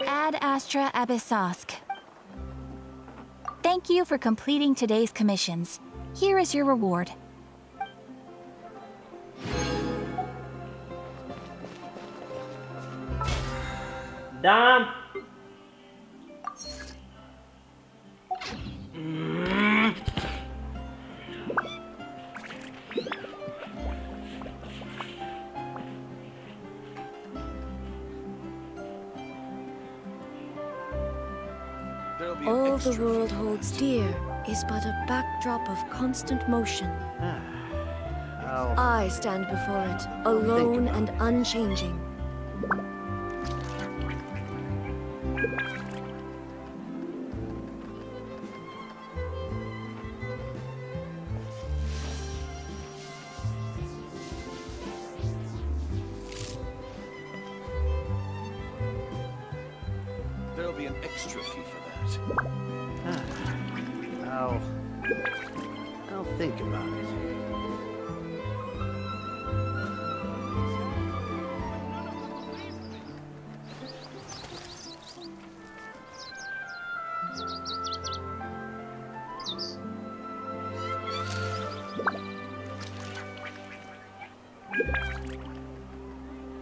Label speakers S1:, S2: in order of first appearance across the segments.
S1: Ad Astra Abyssosk. Thank you for completing today's commissions. Here is your reward.
S2: Да.
S3: All the world holds dear is but a backdrop of constant motion. I stand before it, alone and unchanging.
S4: There'll be an extra fee for that.
S5: I'll think about it.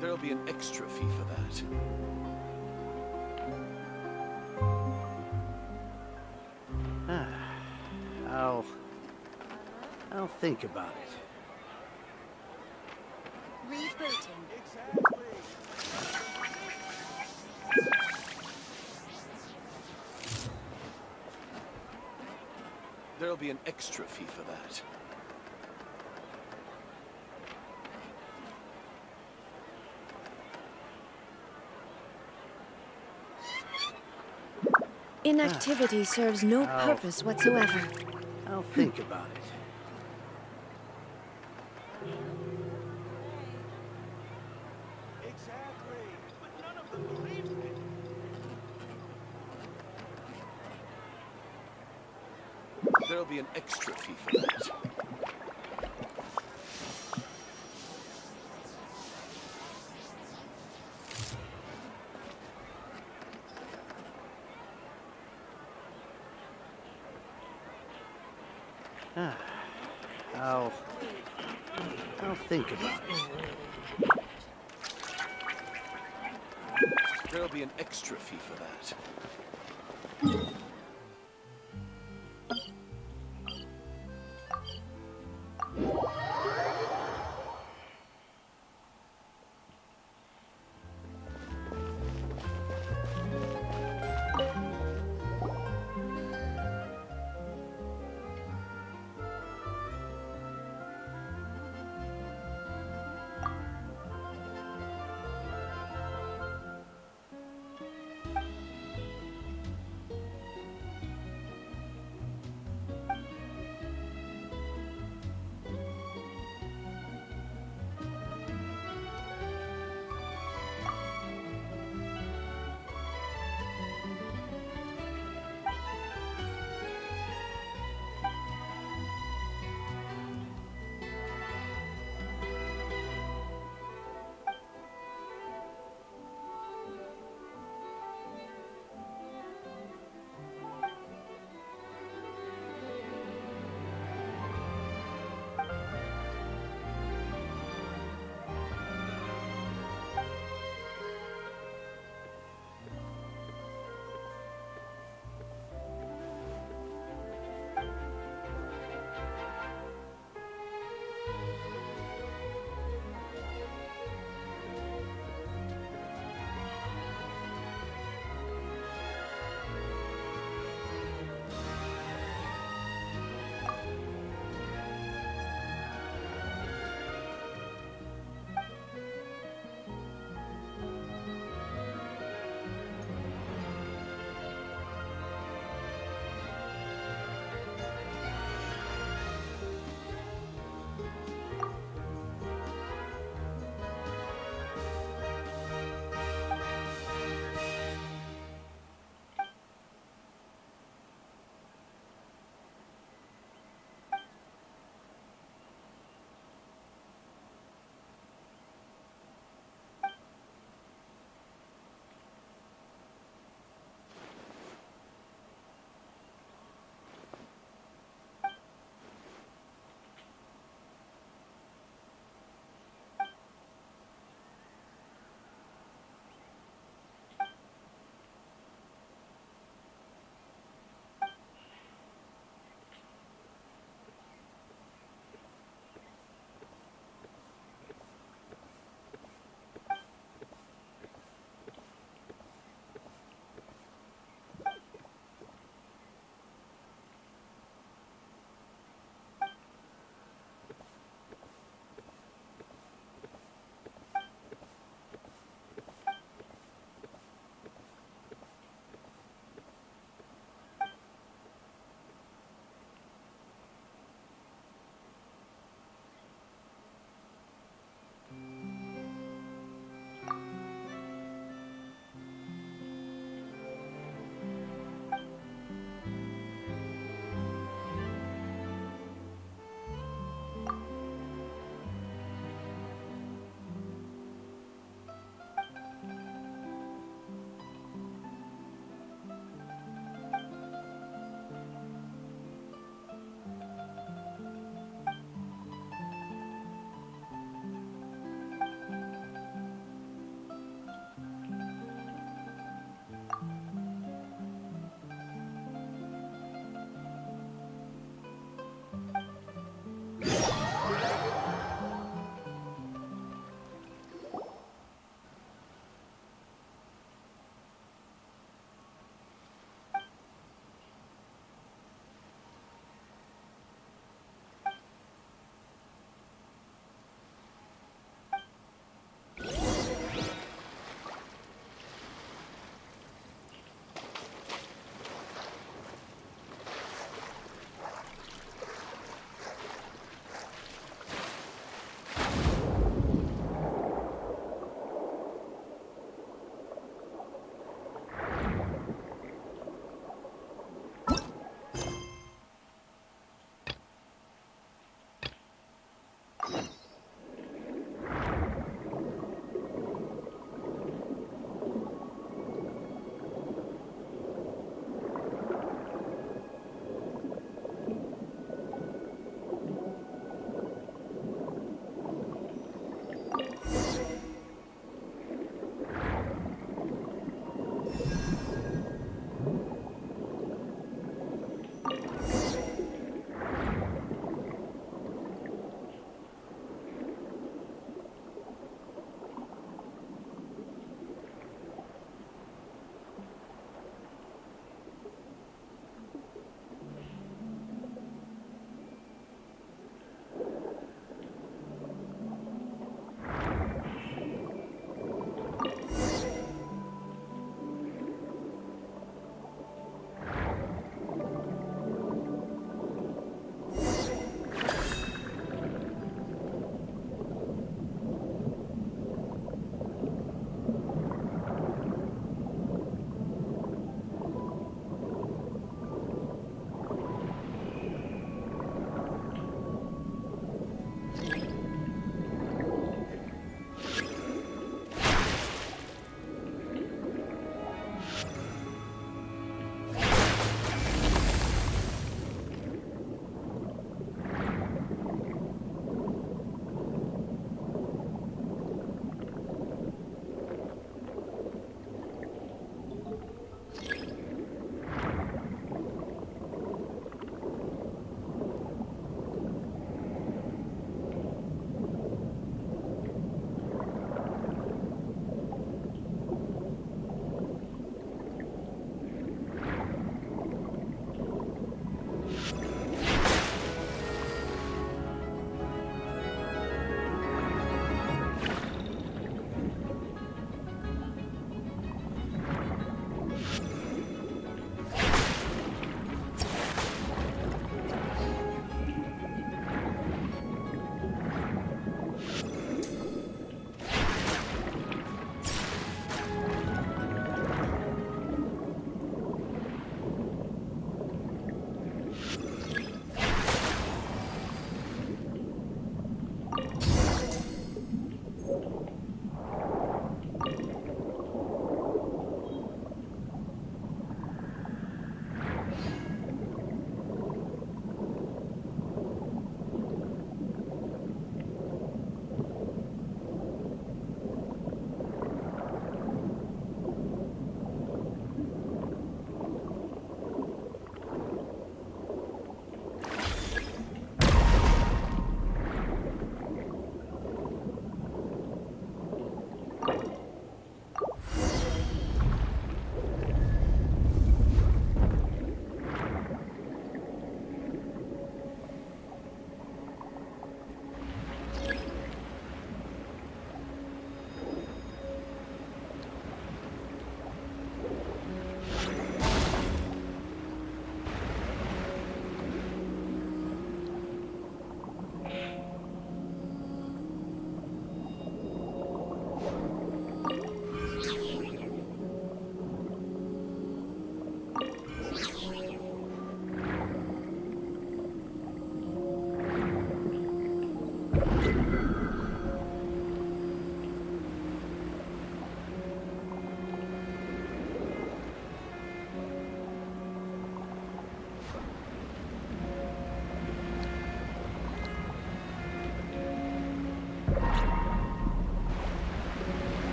S4: There'll be an extra fee for that.
S5: I'll think about it.
S3: Rebooting.
S4: There'll be an extra fee for that.
S3: Inactivity serves no purpose whatsoever.
S5: I'll think about it.
S4: Exactly. But none of them believe me. There'll be an extra fee for that.
S5: I'll think about it.
S4: There'll be an extra fee for that.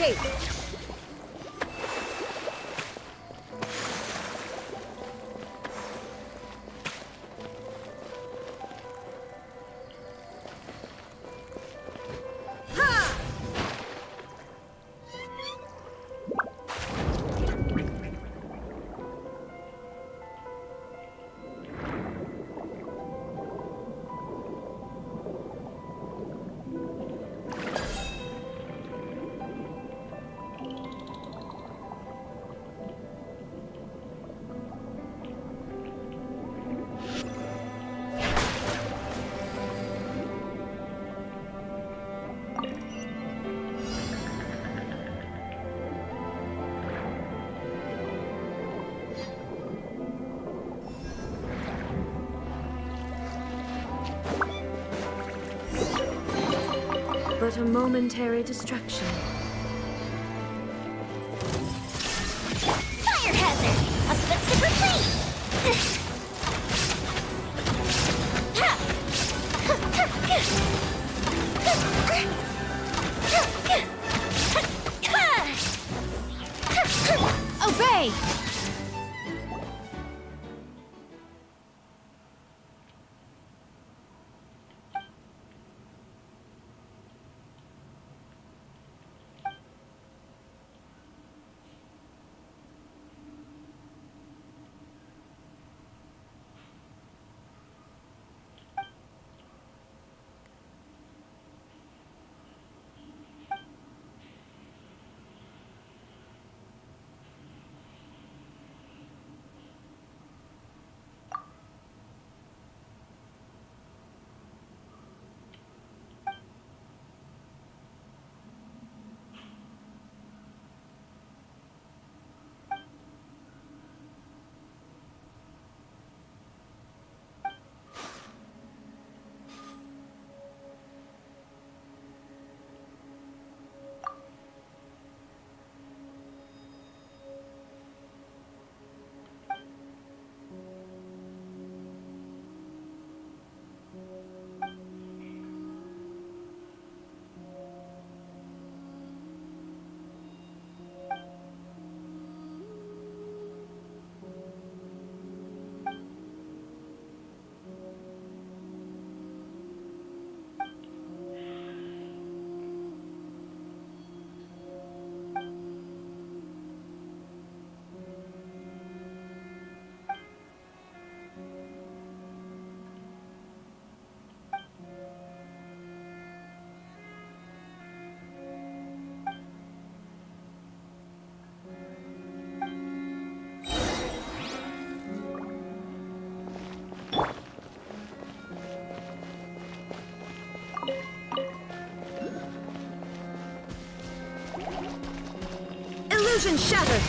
S3: escape. But a momentary distraction.
S1: Fire hazard! A footstep please! Obey!
S3: Illusion shattered!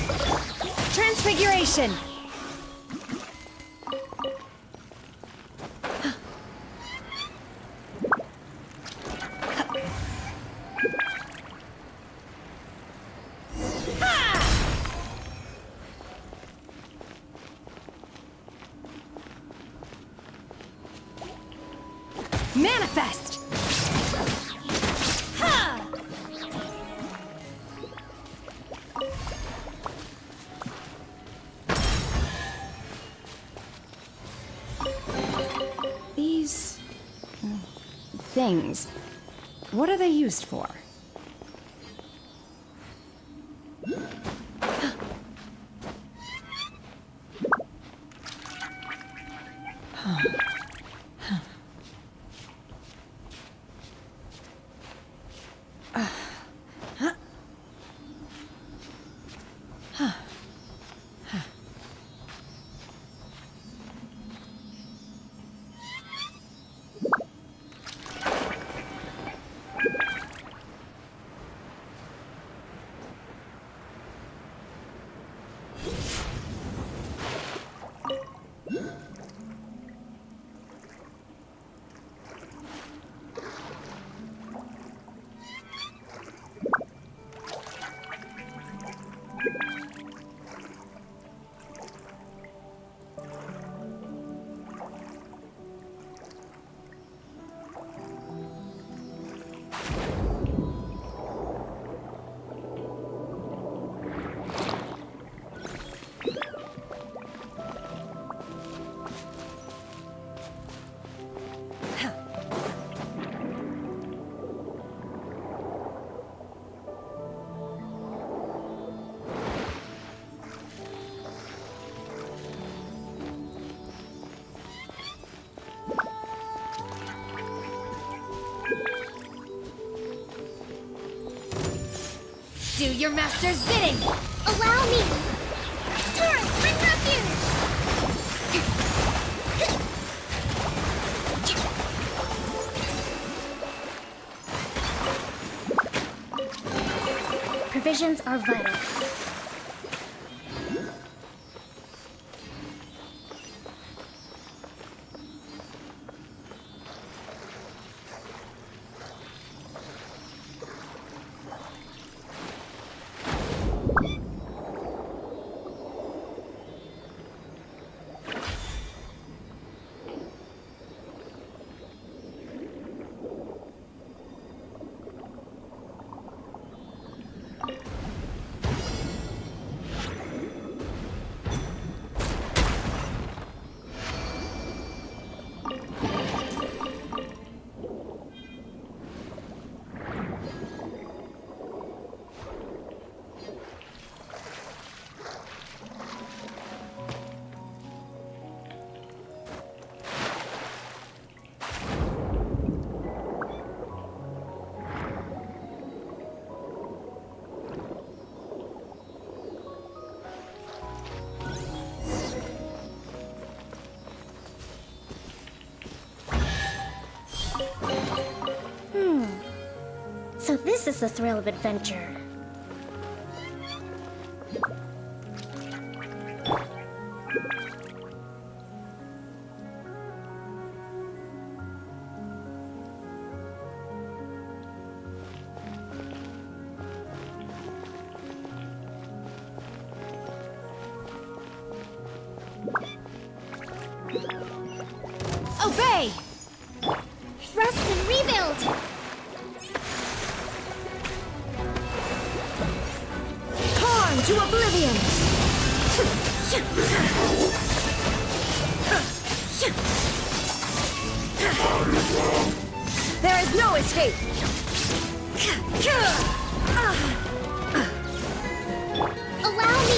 S3: Transfiguration!
S1: Manifest!
S6: These things, what are they used for?
S3: Do your master's bidding!
S7: Allow me! Turn! Bring refuge! Provisions are vital. So this is the thrill of adventure.
S3: Obey!
S7: Rest and rebuild!
S3: Torn to oblivion! There is no escape!
S7: Allow me!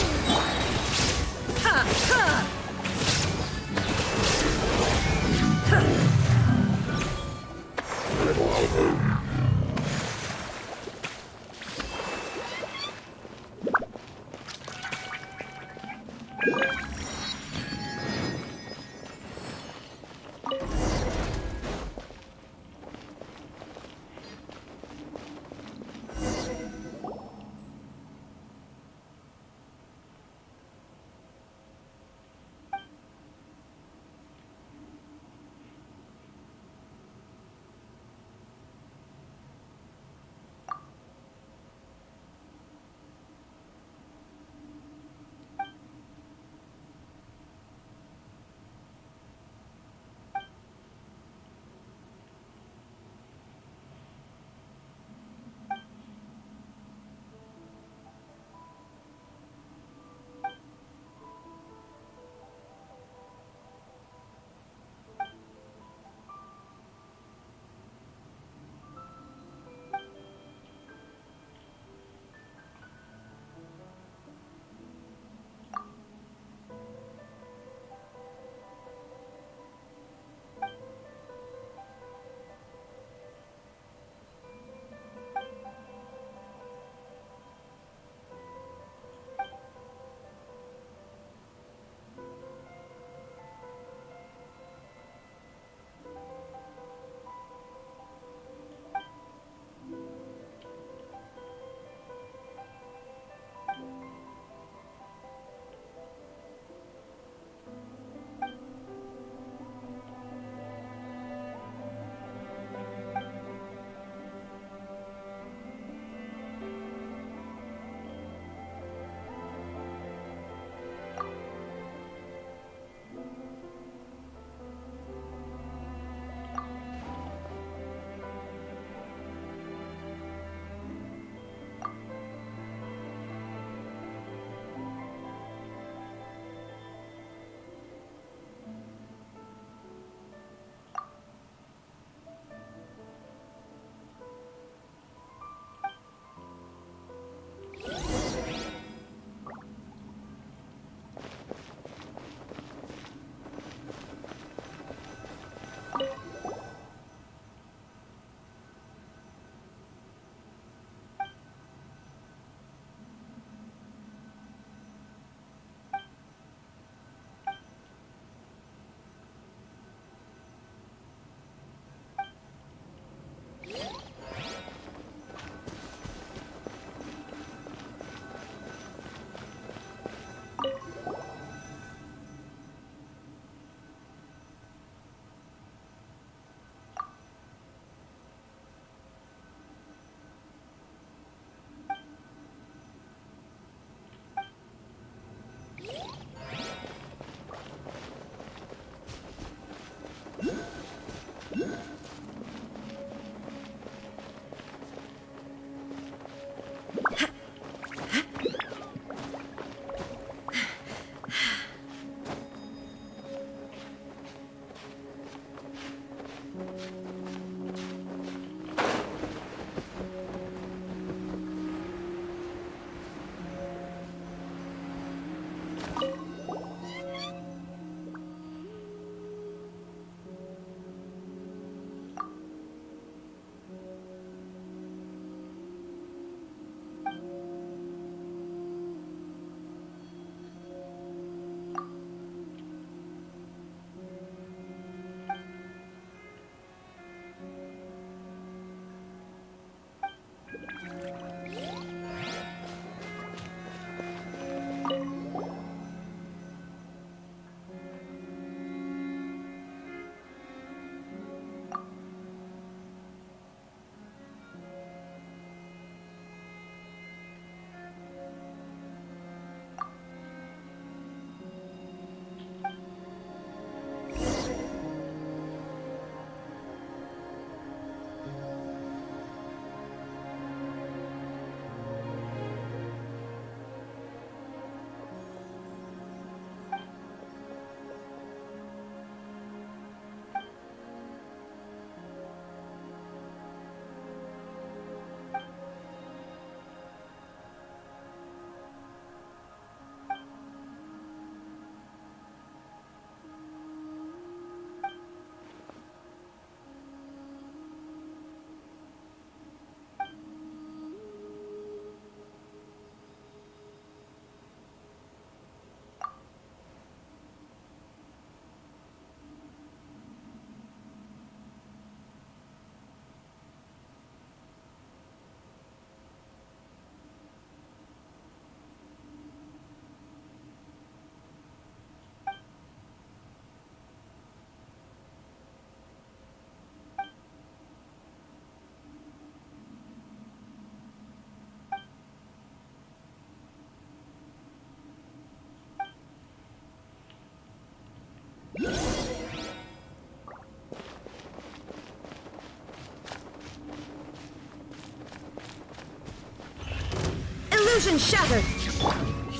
S3: Illusion shattered!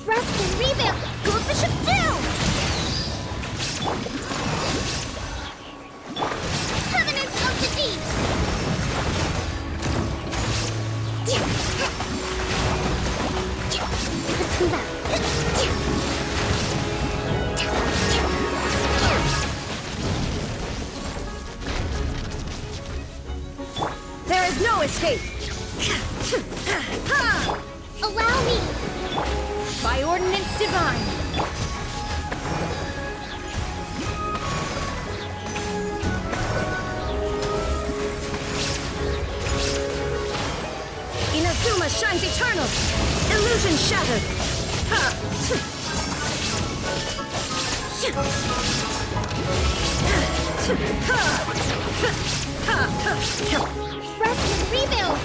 S7: Rest and rebuild! Goldfish of doom! Covenant of the deep! Let's move out.
S3: There is no escape!
S7: Allow me!
S3: By ordinance divine! Inazuma shines eternal! Illusion shattered!
S7: Rest and rebuild!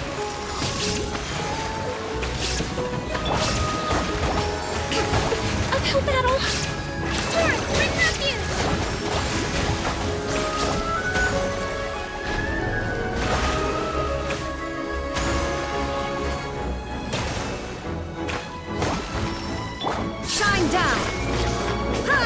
S7: Uphill battle! Torrent, bring refuge!
S3: Shine down! Ha!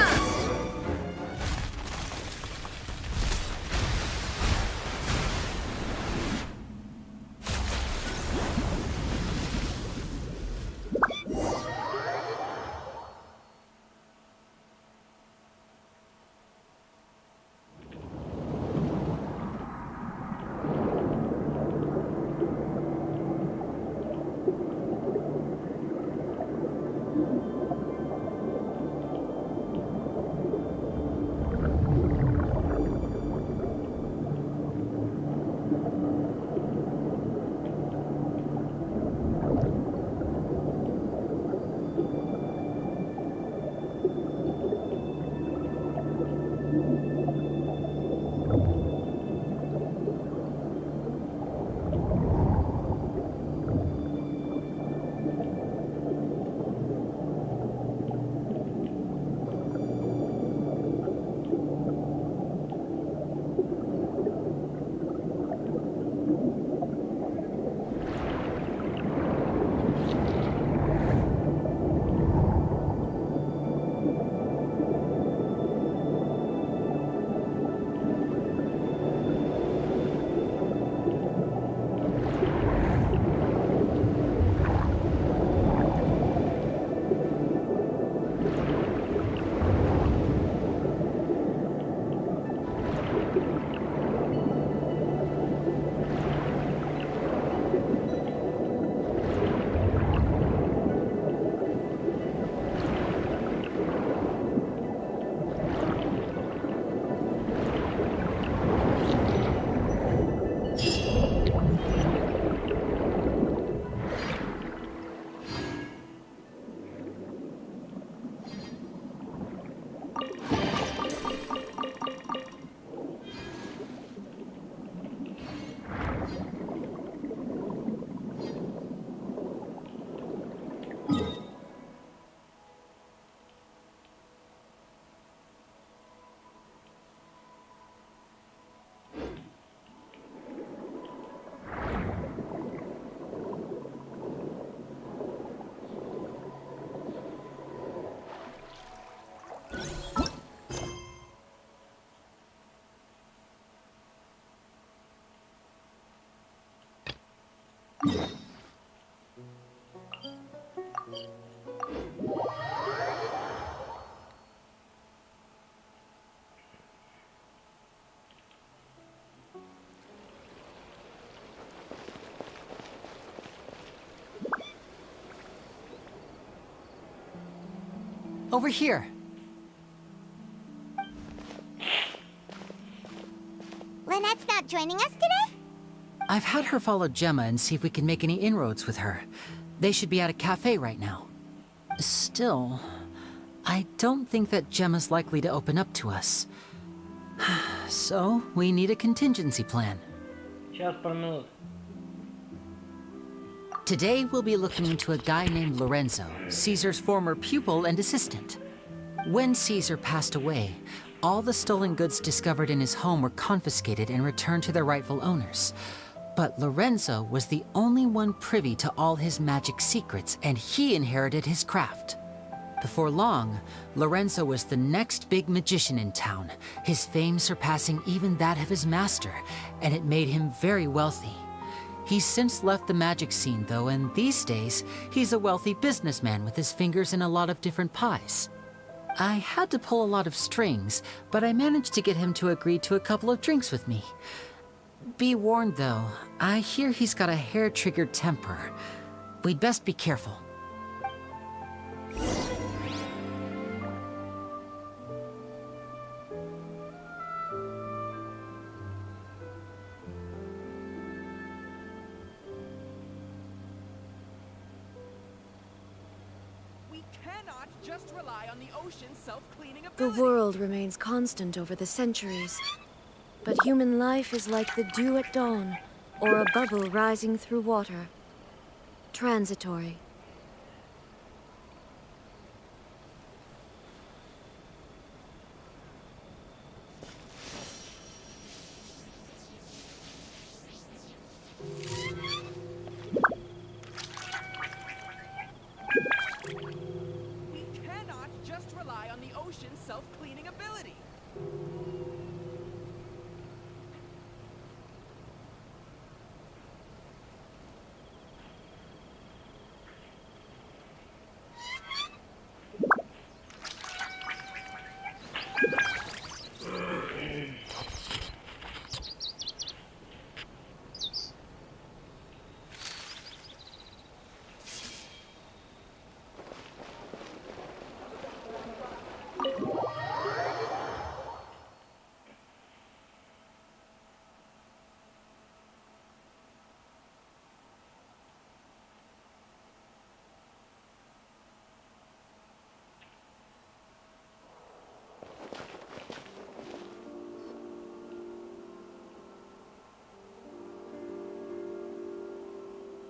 S8: Over here.
S7: Lynette's not joining us today?
S8: I've had her follow Gemma and see if we can make any inroads with her. They should be at a cafe right now. Still, I don't think that Gemma's likely to open up to us. So, we need a contingency plan.
S2: Сейчас, пару минут.
S8: Today, we'll be looking into a guy named Lorenzo, Caesar's former pupil and assistant. When Caesar passed away, all the stolen goods discovered in his home were confiscated and returned to their rightful owners. But Lorenzo was the only one privy to all his magic secrets, and he inherited his craft. Before long, Lorenzo was the next big magician in town, his fame surpassing even that of his master, and it made him very wealthy. He's since left the magic scene, though, and these days, he's a wealthy businessman with his fingers in a lot of different pies. I had to pull a lot of strings, but I managed to get him to agree to a couple of drinks with me. Be warned, though, I hear he's got a hair-triggered temper. We'd best be careful.
S3: The world remains constant over the centuries, but human life is like the dew at dawn, or a bubble rising through water. Transitory.
S9: Self-cleaning ability.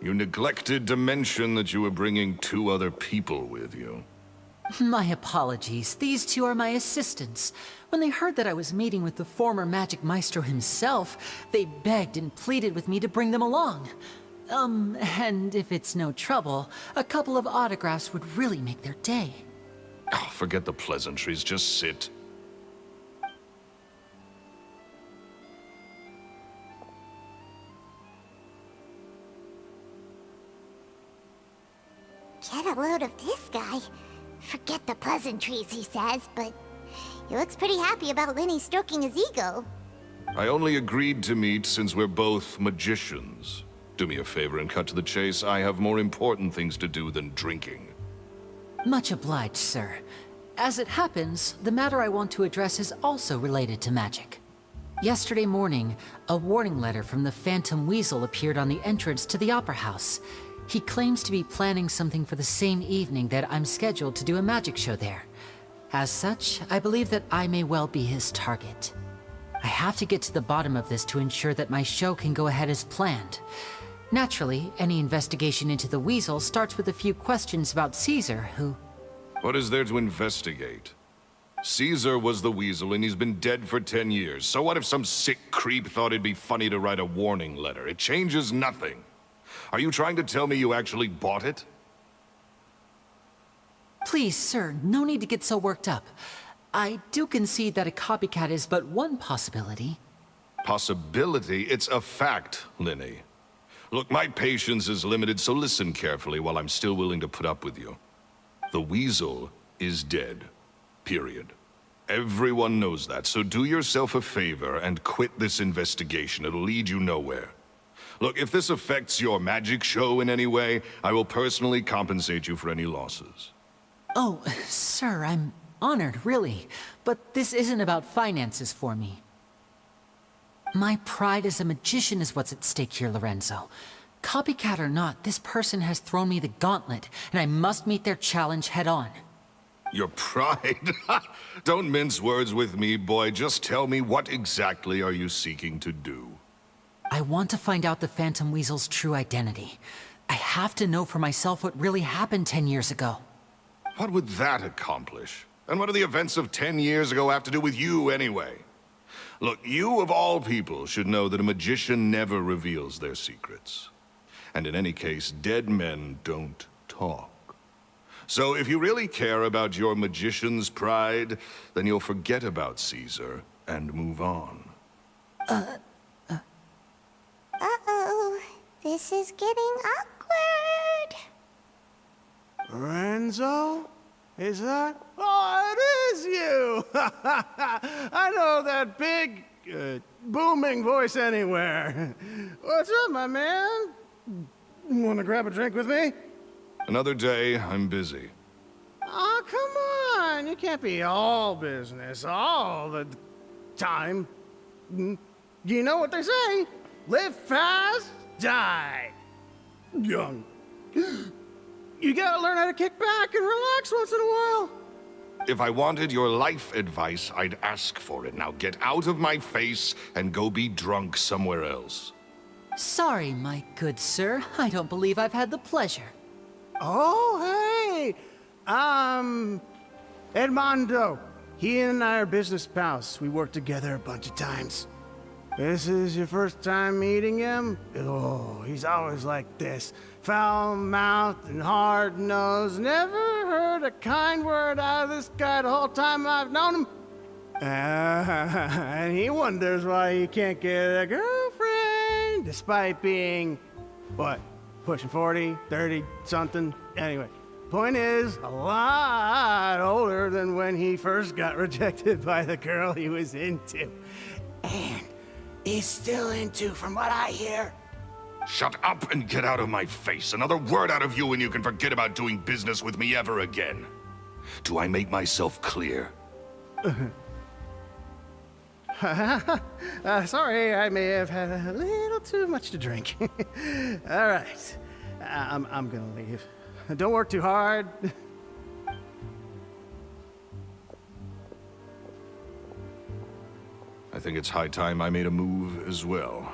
S4: You neglected to mention that you were bringing 2 other people with you.
S8: My apologies. These 2 are my assistants. When they heard that I was meeting with the former magic maestro himself, they begged and pleaded with me to bring them along. And if it's no trouble, a couple of autographs would really make their day.
S4: Oh, forget the pleasantries, just sit.
S7: Get a load of this guy. Forget the pleasantries, he says, but he looks pretty happy about Lini stroking his ego.
S4: I only agreed to meet since we're both magicians. Do me a favor and cut to the chase. I have more important things to do than drinking.
S8: Much obliged, sir. As it happens, the matter I want to address is also related to magic. Yesterday morning, a warning letter from the Phantom Weasel appeared on the entrance to the Opera House. He claims to be planning something for the same evening that I'm scheduled to do a magic show there. As such, I believe that I may well be his target. I have to get to the bottom of this to ensure that my show can go ahead as planned. Naturally, any investigation into the Weasel starts with a few questions about Caesar, who...
S4: What is there to investigate? Caesar was the Weasel and he's been dead for 10 years. So what if some sick creep thought it'd be funny to write a warning letter? It changes nothing. Are you trying to tell me you actually bought it?
S8: Please, sir, no need to get so worked up. I do concede that a copycat is but one possibility.
S4: Possibility? It's a fact, Lini. Look, my patience is limited, so listen carefully while I'm still willing to put up with you. The Weasel is dead. Period. Everyone knows that, so do yourself a favor and quit this investigation. It'll lead you nowhere. Look, if this affects your magic show in any way, I will personally compensate you for any losses.
S8: Oh, sir, I'm honored, really. But this isn't about finances for me. My pride as a magician is what's at stake here, Lorenzo. Copycat or not, this person has thrown me the gauntlet, and I must meet their challenge head-on.
S4: Your pride? Don't mince words with me, boy. Just tell me, what exactly are you seeking to do?
S8: I want to find out the Phantom Weasel's true identity. I have to know for myself what really happened 10 years ago.
S4: What would that accomplish? And what do the events of 10 years ago have to do with you, anyway? Look, you of all people should know that a magician never reveals their secrets. And in any case, dead men don't talk. So if you really care about your magician's pride, then you'll forget about Caesar and move on.
S7: Uh-oh. This is getting awkward.
S5: Lorenzo? Is that? Oh, it is you! I know that big, booming voice anywhere. What's up, my man? Want to grab a drink with me?
S4: Another day, I'm busy.
S5: Oh, come on. You can't be all business all the time. You know what they say? Live fast, die young. You gotta learn how to kick back and relax once in a while.
S4: If I wanted your life advice, I'd ask for it. Now get out of my face and go be drunk somewhere else.
S8: Sorry, my good sir. I don't believe I've had the pleasure.
S5: Oh, hey! Edmondo. He and I are business pals. We worked together a bunch of times. This is your first time meeting him? Oh, he's always like this. Foul-mouthed and hard-nosed. Never heard a kind word out of this guy the whole time I've known him. And he wonders why he can't get a girlfriend, despite being, what, pushing 40, 30, something? Anyway, point is, a lot older than when he first got rejected by the girl he was into. And he's still into, from what I hear.
S4: Shut up and get out of my face. Another word out of you and you can forget about doing business with me ever again. Do I make myself clear?
S5: Sorry, I may have had a little too much to drink. All right, I'm gonna leave. Don't work too hard.
S4: I think it's high time I made a move as well.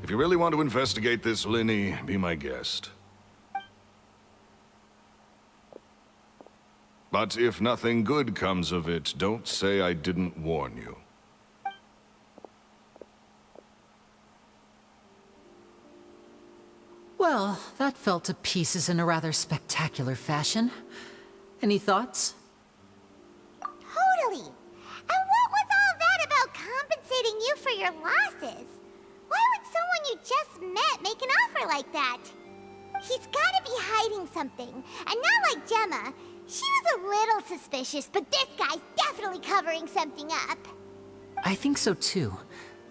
S4: If you really want to investigate this, Lini, be my guest. But if nothing good comes of it, don't say I didn't warn you.
S8: Well, that fell to pieces in a rather spectacular fashion. Any thoughts?
S7: Totally. And what was all that about compensating you for your losses? Why would someone you just met make an offer like that? He's gotta be hiding something. And not like Gemma. She was a little suspicious, but this guy's definitely covering something up.
S8: I think so too.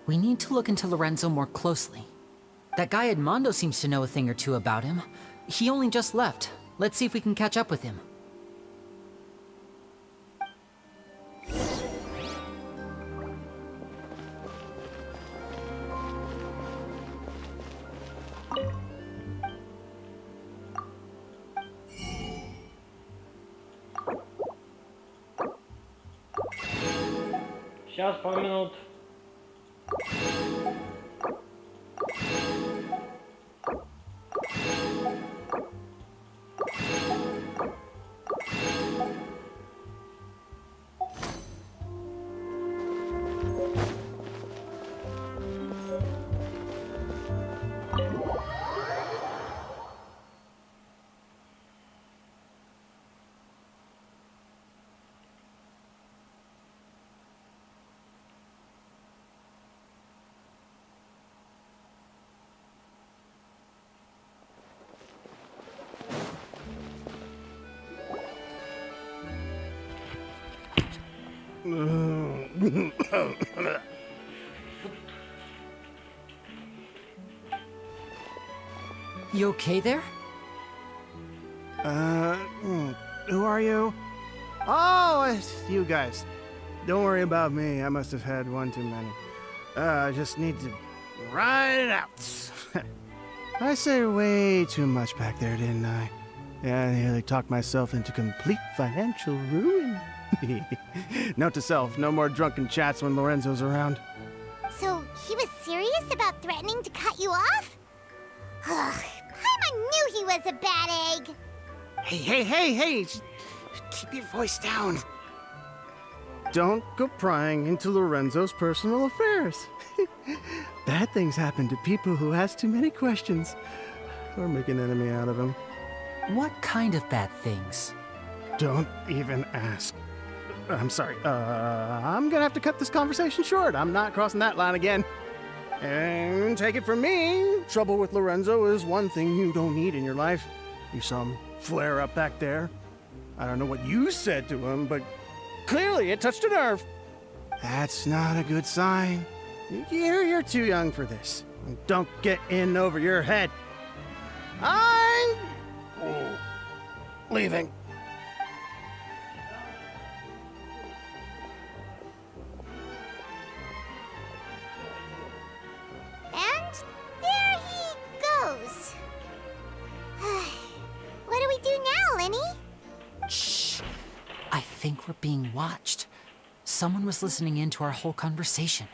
S8: We need to look into Lorenzo more closely. That guy Edmondo seems to know a thing or two about him. He only just left. Let's see if we can catch up with him.
S2: Сейчас, пару минут.
S8: You okay there?
S5: Who are you? Oh, it's you guys. Don't worry about me. I must have had one too many. I just need to ride it out. I said way too much back there, didn't I? Yeah, I nearly talked myself into complete financial ruin. Note to self, no more drunken chats when Lorenzo's around.
S7: So, he was serious about threatening to cut you off? Ugh, Paimon knew he was a bad egg.
S5: Hey, just keep your voice down. don't go prying into Lorenzo's personal affairs. Bad things happen to people who ask too many questions or make an enemy out of him.
S8: What kind of bad things?
S5: Don't even ask. I'm sorry. I'm gonna have to cut this conversation short. I'm not crossing that line again. And take it from me, trouble with Lorenzo is one thing you don't need in your life. You saw him flare up back there. I don't know what you said to him, but clearly it touched a nerve. That's not a good sign. You're too young for this. Don't get in over your head. I'm leaving.
S7: And there he goes. What do we do now, Lenny?
S8: Shh. I think we're being watched. Someone was listening in to our whole conversation.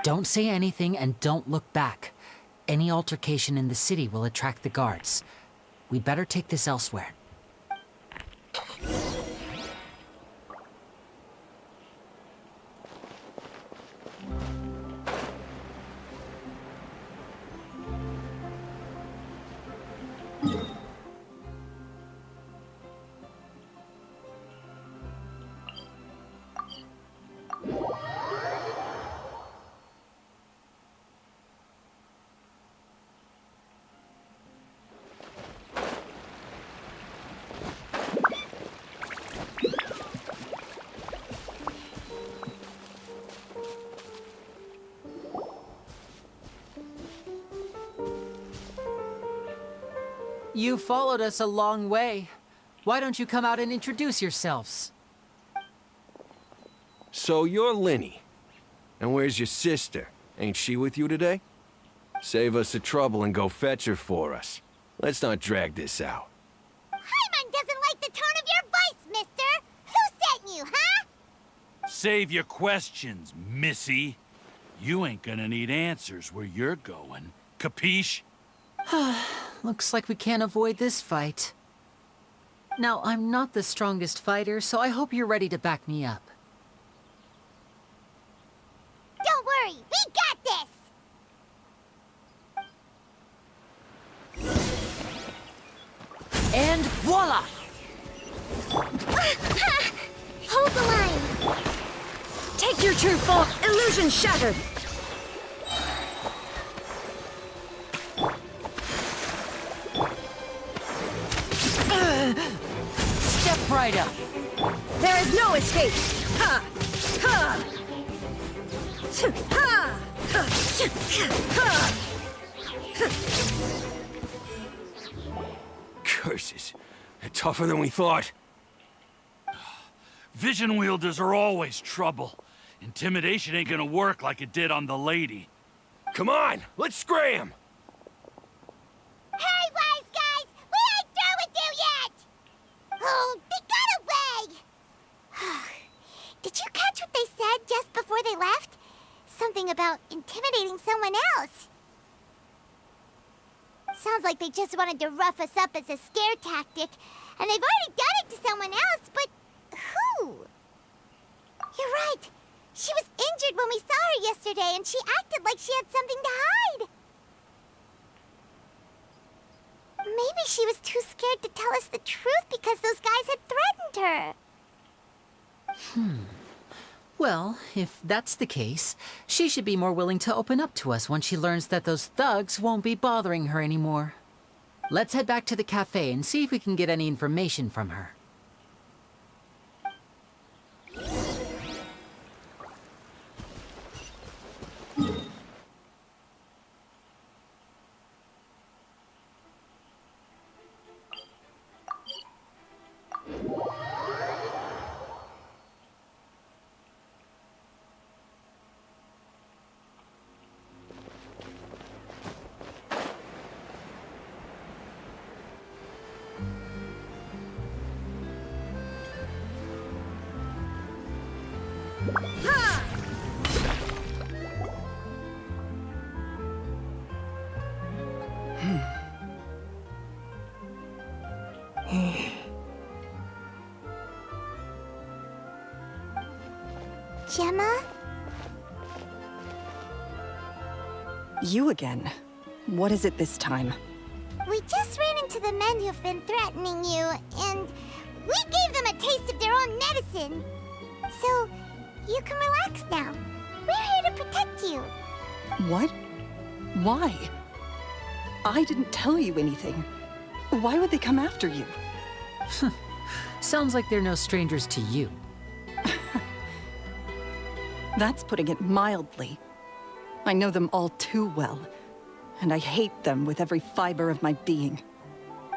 S8: Don't say anything and don't look back. Any altercation in the city will attract the guards. We better take this elsewhere. You followed us a long way. Why don't you come out and introduce yourselves?
S9: So you're Lini. And where's your sister? Ain't she with you today? Save us the trouble and go fetch her for us. Let's not drag this out.
S7: Hyman doesn't like the tone of your voice, mister! Who sent you, huh?
S10: Save your questions, missy. You ain't gonna need answers where you're going. Capiche?
S8: Looks like we can't avoid this fight. Now, I'm not the strongest fighter, so I hope you're ready to back me up.
S7: Don't worry, we got this!
S8: And voila!
S3: Hold the line! Take your true form! Illusion shattered!
S8: Step right up!
S3: There is no escape! Ha! Ha! Ha! Ha!
S9: Curses. They're tougher than we thought.
S10: Vision wielders are always trouble. Intimidation ain't gonna work like it did on the lady.
S9: Come on, let's scram!
S7: Hey, wise guys! We ain't through with you yet! Oh, they got away! Did you catch what they said just before they left? Something about intimidating someone else. Sounds like they just wanted to rough us up as a scare tactic, and they've already done it to someone else, but who? You're right. She was injured when we saw her yesterday, and she acted like she had something to hide. Maybe she was too scared to tell us the truth because those guys had threatened her.
S8: Well, if that's the case, she should be more willing to open up to us once she learns that those thugs won't be bothering her anymore. Let's head back to the cafe and see if we can get any information from her.
S7: Gemma?
S11: You again. What is it this time?
S7: We just ran into the men who've been threatening you, and we gave them a taste of their own medicine. So, you can relax now. We're here to protect you.
S11: What? Why? I didn't tell you anything. Why would they come after you?
S8: Sounds like they're no strangers to you.
S11: That's putting it mildly. I know them all too well, and I hate them with every fiber of my being.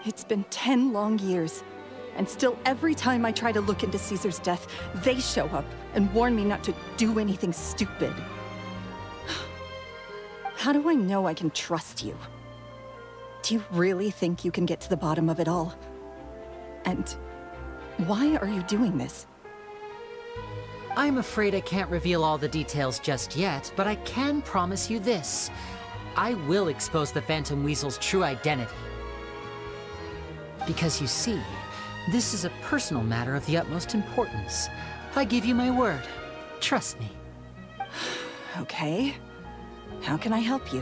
S11: It's been 10 long years, and still every time I try to look into Caesar's death, they show up and warn me not to do anything stupid. How do I know I can trust you? Do you really think you can get to the bottom of it all? And why are you doing this?
S8: I'm afraid I can't reveal all the details just yet, but I can promise you this. I will expose the Phantom Weasel's true identity. Because you see, this is a personal matter of the utmost importance. I give you my word. Trust me.
S11: Okay. How can I help you?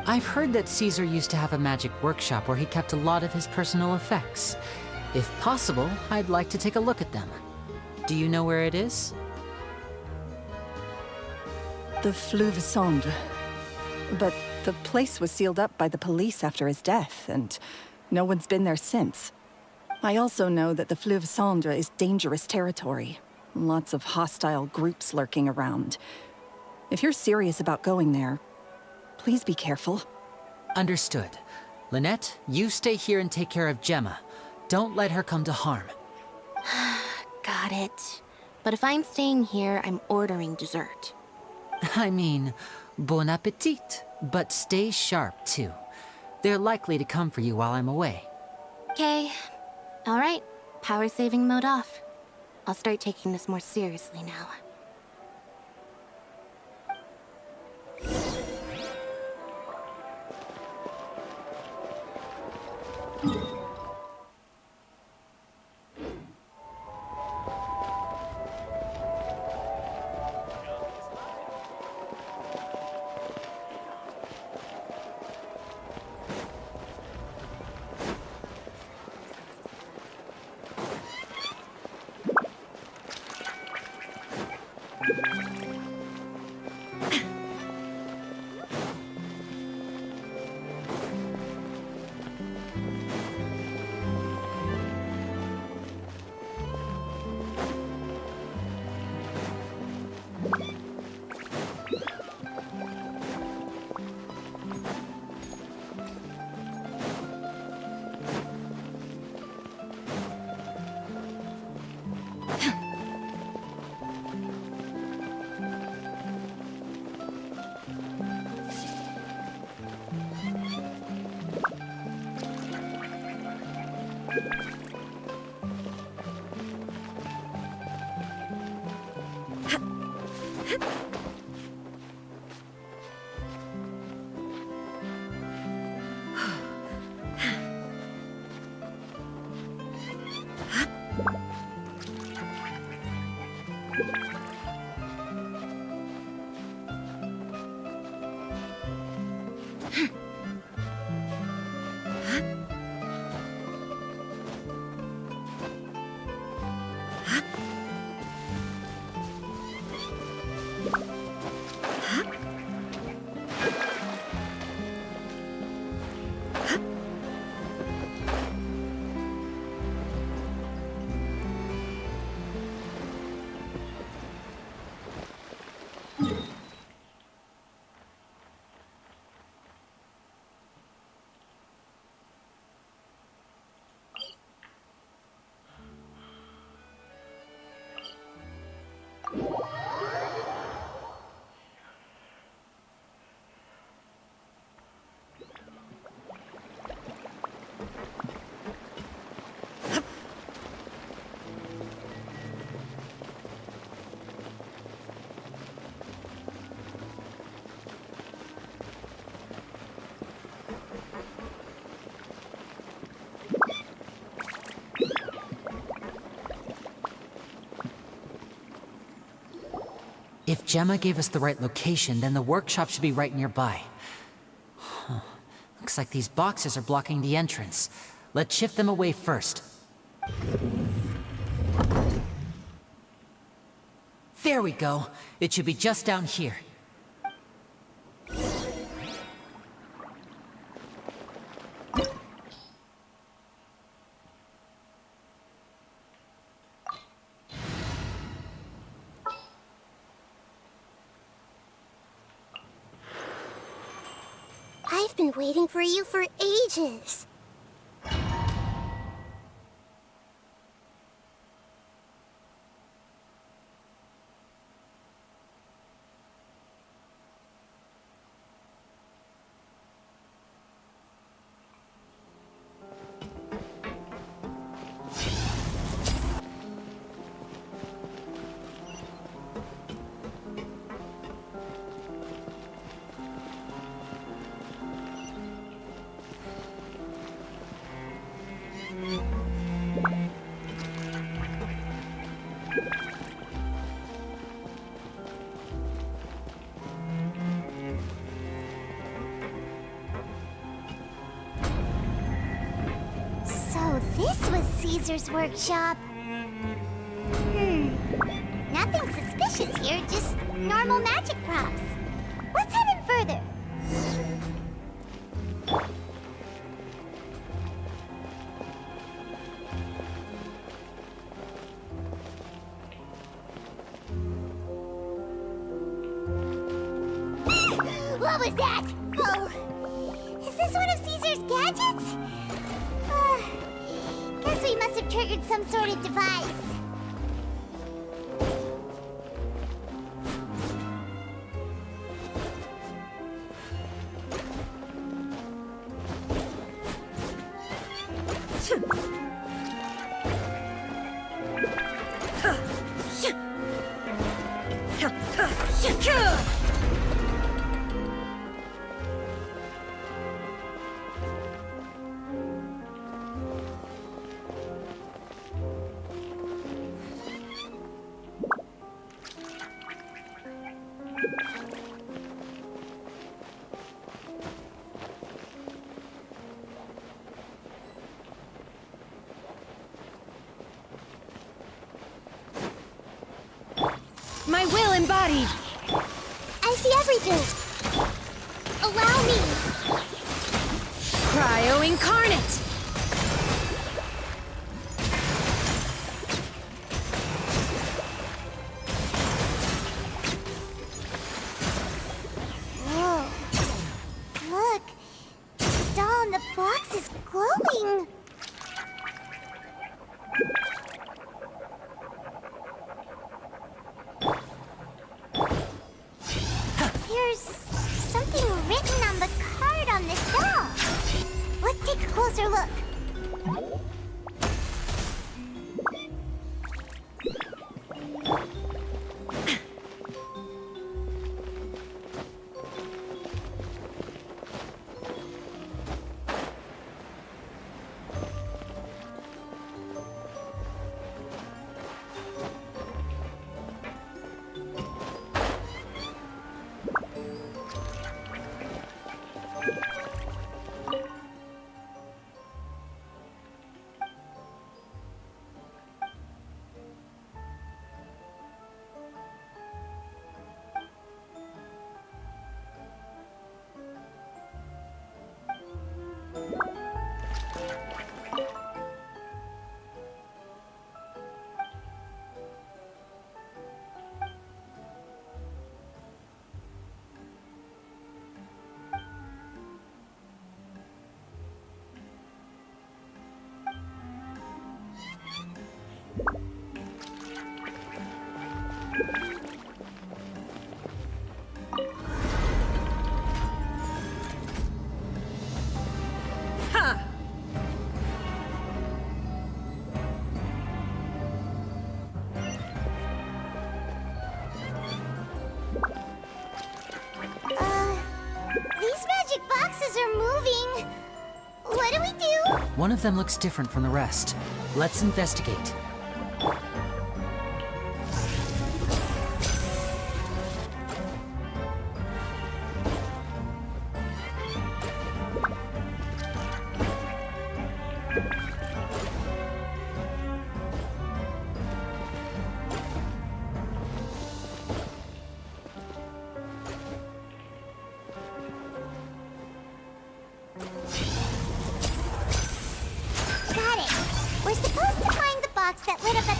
S8: I've heard that Caesar used to have a magic workshop where he kept a lot of his personal effects. If possible, I'd like to take a look at them. Do you know where it is?
S11: The Fleuve Cendre. But the place was sealed up by the police after his death, and no one's been there since. I also know that the Fleuve Cendre is dangerous territory. Lots of hostile groups lurking around. If you're serious about going there, please be careful.
S8: Understood. Lynette, you stay here and take care of Gemma. Don't let her come to harm.
S12: Got it. But if I'm staying here, I'm ordering dessert.
S8: I mean, bon appetit. But stay sharp, too. They're likely to come for you while I'm away.
S12: Okay. Alright. Power saving mode off. I'll start taking this more seriously now.
S8: If Gemma gave us the right location, then the workshop should be right nearby. Huh. Looks like these boxes are blocking the entrance. Let's shift them away first. There we go. It should be just down here.
S7: I've been waiting for you for ages. So this was Caesar's workshop. Nothing suspicious here, just normal magic props. Let's head in further. What was that? Oh, is this one of Caesar's gadgets? Guess we must have triggered some sort of device.
S3: My will embodied!
S7: I see everything. Allow me.
S3: Cryo incarnate!
S7: Whoa. Look. The doll in the box is glowing. There's something written on the card on this doll. Let's take a closer look. These magic boxes are moving. What do we do?
S8: One of them looks different from the rest. Let's investigate.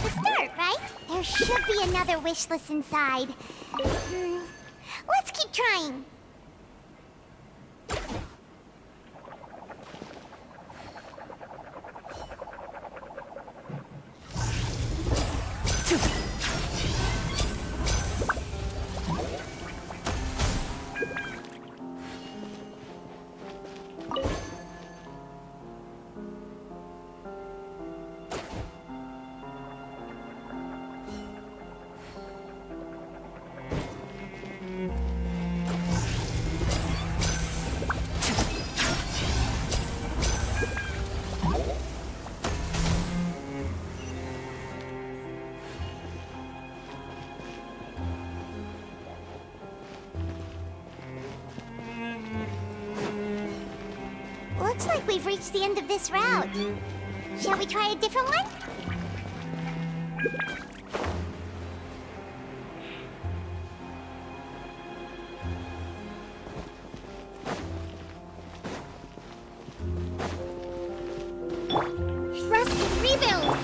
S7: the start, right? There should be another wish list inside. Let's keep trying. Looks like we've reached the end of this route. Shall we try a different one? Trust and rebuild!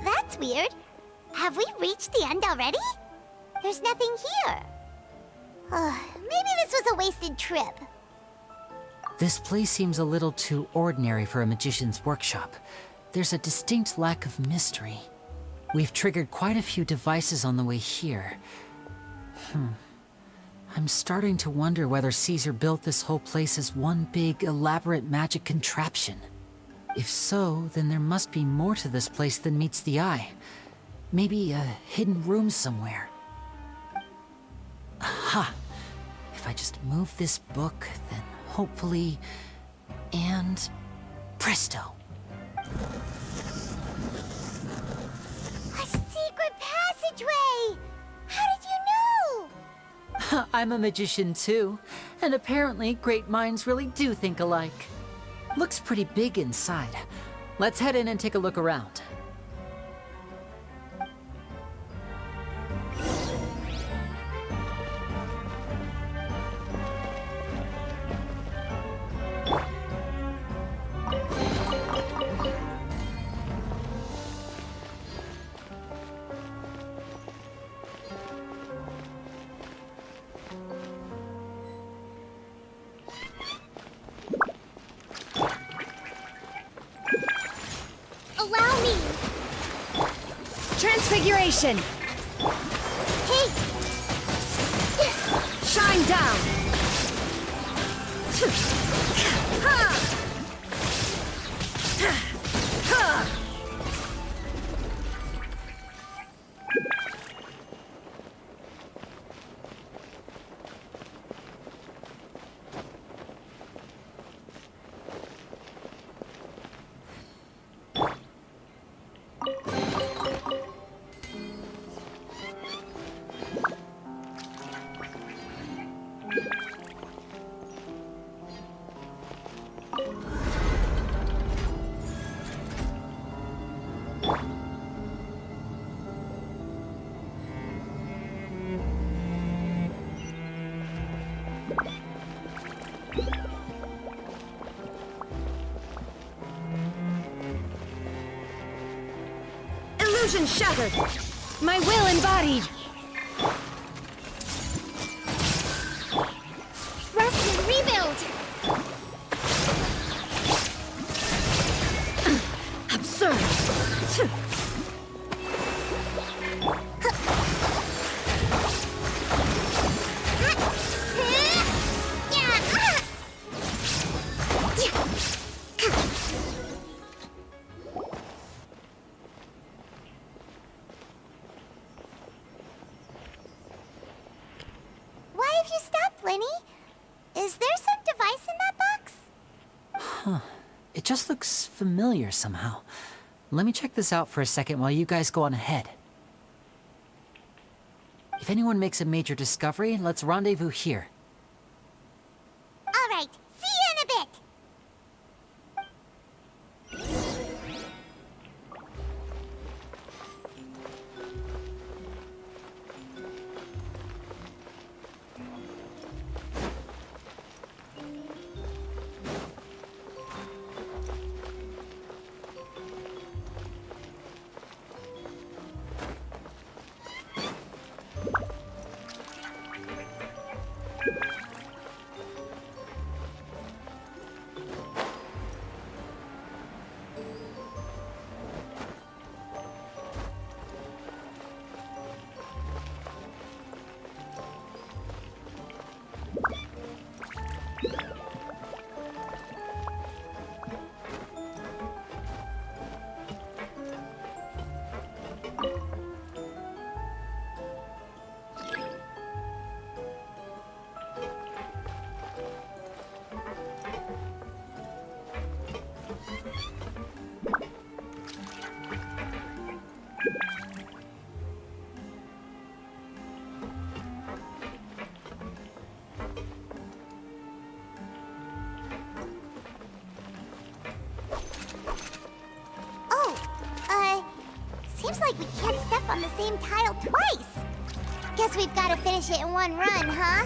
S7: That's weird. Have we reached the end already? There's nothing here. Maybe this was a wasted trip.
S8: This place seems a little too ordinary for a magician's workshop. There's a distinct lack of mystery. We've triggered quite a few devices on the way here. I'm starting to wonder whether Caesar built this whole place as one big, elaborate magic contraption. If so, then there must be more to this place than meets the eye. Maybe a hidden room somewhere. Aha! If I just move this book, then hopefully... and... presto!
S7: A secret passageway! How did you know?
S8: I'm a magician too, and apparently great minds really do think alike. Looks pretty big inside. Let's head in and take a look around.
S7: Allow me!
S6: Transfiguration!
S7: Hey!
S6: Shine down!
S3: Illusion shattered! My will embodied!
S7: Rest and rebuild!
S3: Absurd!
S7: Why have you stopped, Lini? Is there some device in that box?
S8: Huh. It just looks familiar somehow. Let me check this out for a second while you guys go on ahead. If anyone makes a major discovery, let's rendezvous here.
S7: All right, see you in a bit! Seems like we can't step on the same tile twice. Guess we've got to finish it in one run, huh?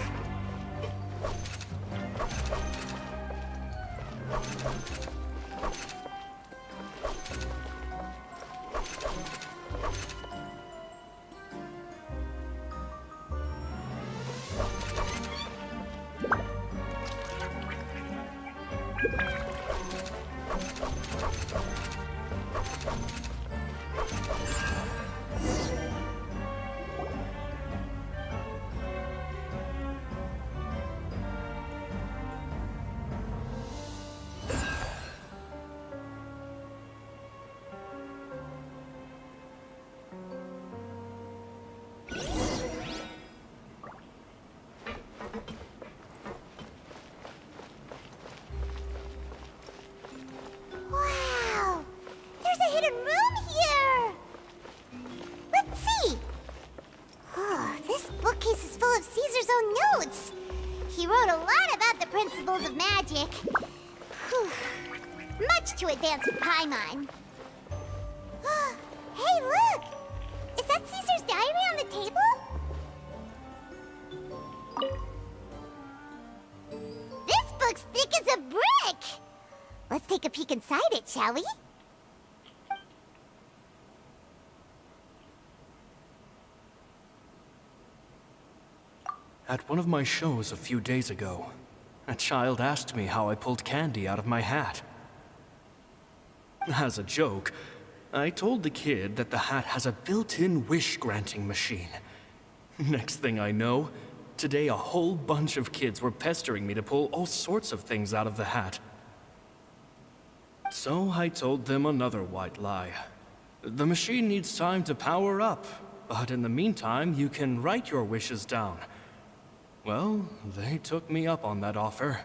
S7: Wow! There's a hidden room here! Let's see! Oh, this bookcase is full of Caesar's own notes. He wrote a lot about the principles of magic. Whew. Much too advanced for Paimon. Hey, look! Is that Caesar's diary on the table? This book's thick as a brick! Let's take a peek inside it, shall we?
S13: At one of my shows a few days ago, a child asked me how I pulled candy out of my hat. As a joke, I told the kid that the hat has a built-in wish-granting machine. Next thing I know, today a whole bunch of kids were pestering me to pull all sorts of things out of the hat. So I told them another white lie. The machine needs time to power up, but in the meantime, you can write your wishes down. Well, they took me up on that offer,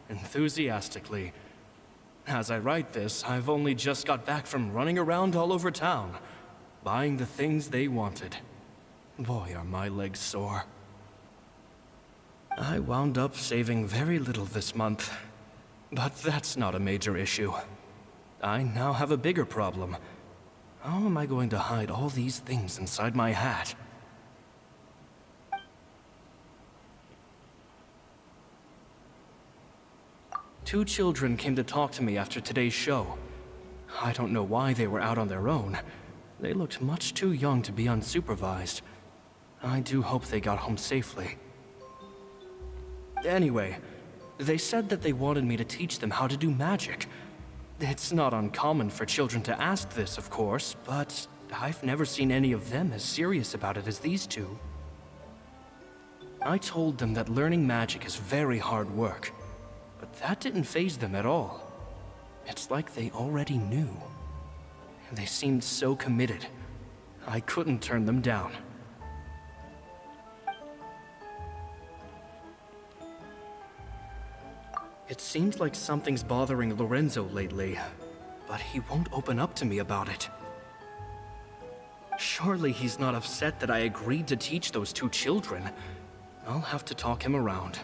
S13: enthusiastically. As I write this, I've only just got back from running around all over town, buying the things they wanted. Boy, are my legs sore. I wound up saving very little this month, but that's not a major issue. I now have a bigger problem. How am I going to hide all these things inside my hat? 2 children came to talk to me after today's show. I don't know why they were out on their own. They looked much too young to be unsupervised. I do hope they got home safely. Anyway, they said that they wanted me to teach them how to do magic. It's not uncommon for children to ask this, of course, but I've never seen any of them as serious about it as these 2. I told them that learning magic is very hard work, but that didn't faze them at all. It's like they already knew. They seemed so committed. I couldn't turn them down. It seems like something's bothering Lorenzo lately, but he won't open up to me about it. Surely he's not upset that I agreed to teach those 2 children. I'll have to talk him around.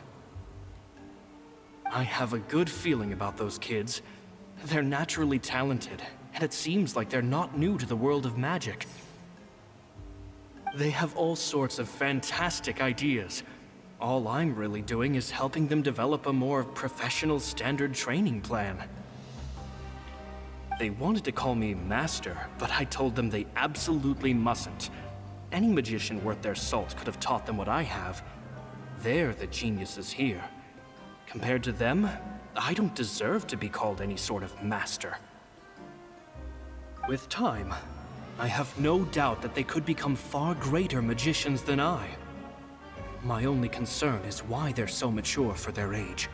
S13: I have a good feeling about those kids. They're naturally talented, and it seems like they're not new to the world of magic. They have all sorts of fantastic ideas. All I'm really doing is helping them develop a more professional standard training plan. They wanted to call me Master, but I told them they absolutely mustn't. Any magician worth their salt could have taught them what I have. They're the geniuses here. Compared to them, I don't deserve to be called any sort of master. With time, I have no doubt that they could become far greater magicians than I. My only concern is why they're so mature for their age.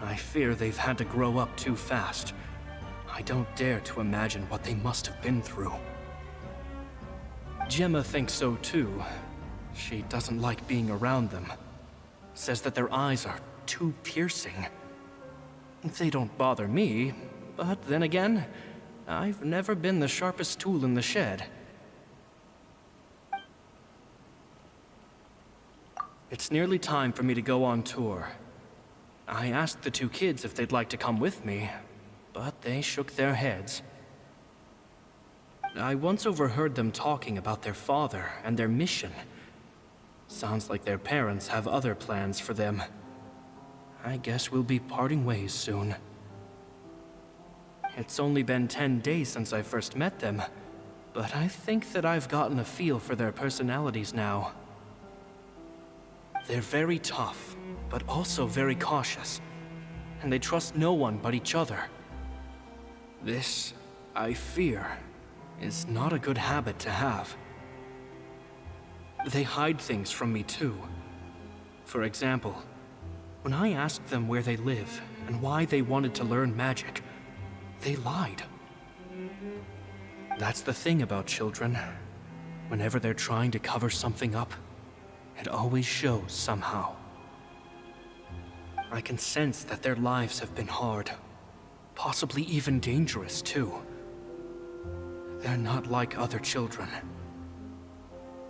S13: I fear they've had to grow up too fast. I don't dare to imagine what they must have been through. Gemma thinks so too. She doesn't like being around them. Says that their eyes are too piercing. They don't bother me, but then again, I've never been the sharpest tool in the shed. It's nearly time for me to go on tour. I asked the 2 kids if they'd like to come with me, but they shook their heads. I once overheard them talking about their father and their mission. Sounds like their parents have other plans for them. I guess we'll be parting ways soon. It's only been 10 days since I first met them, but I think that I've gotten a feel for their personalities now. They're very tough, but also very cautious, and they trust no one but each other. This, I fear, is not a good habit to have. They hide things from me too. For example, when I asked them where they live and why they wanted to learn magic, they lied. That's the thing about children. Whenever they're trying to cover something up, it always shows somehow. I can sense that their lives have been hard, possibly even dangerous too. They're not like other children.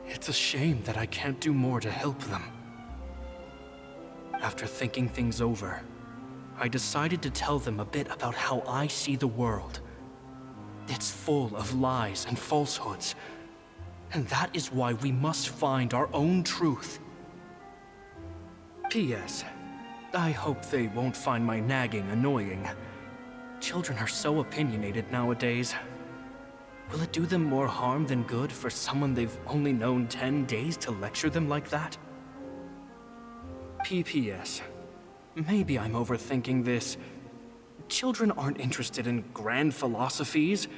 S13: It's a shame that I can't do more to help them. After thinking things over, I decided to tell them a bit about how I see the world. It's full of lies and falsehoods, and that is why we must find our own truth. P.S. I hope they won't find my nagging annoying. Children are so opinionated nowadays. Will it do them more harm than good for someone they've only known 10 days to lecture them like that? P.P.S. Maybe I'm overthinking this. Children aren't interested in grand philosophies.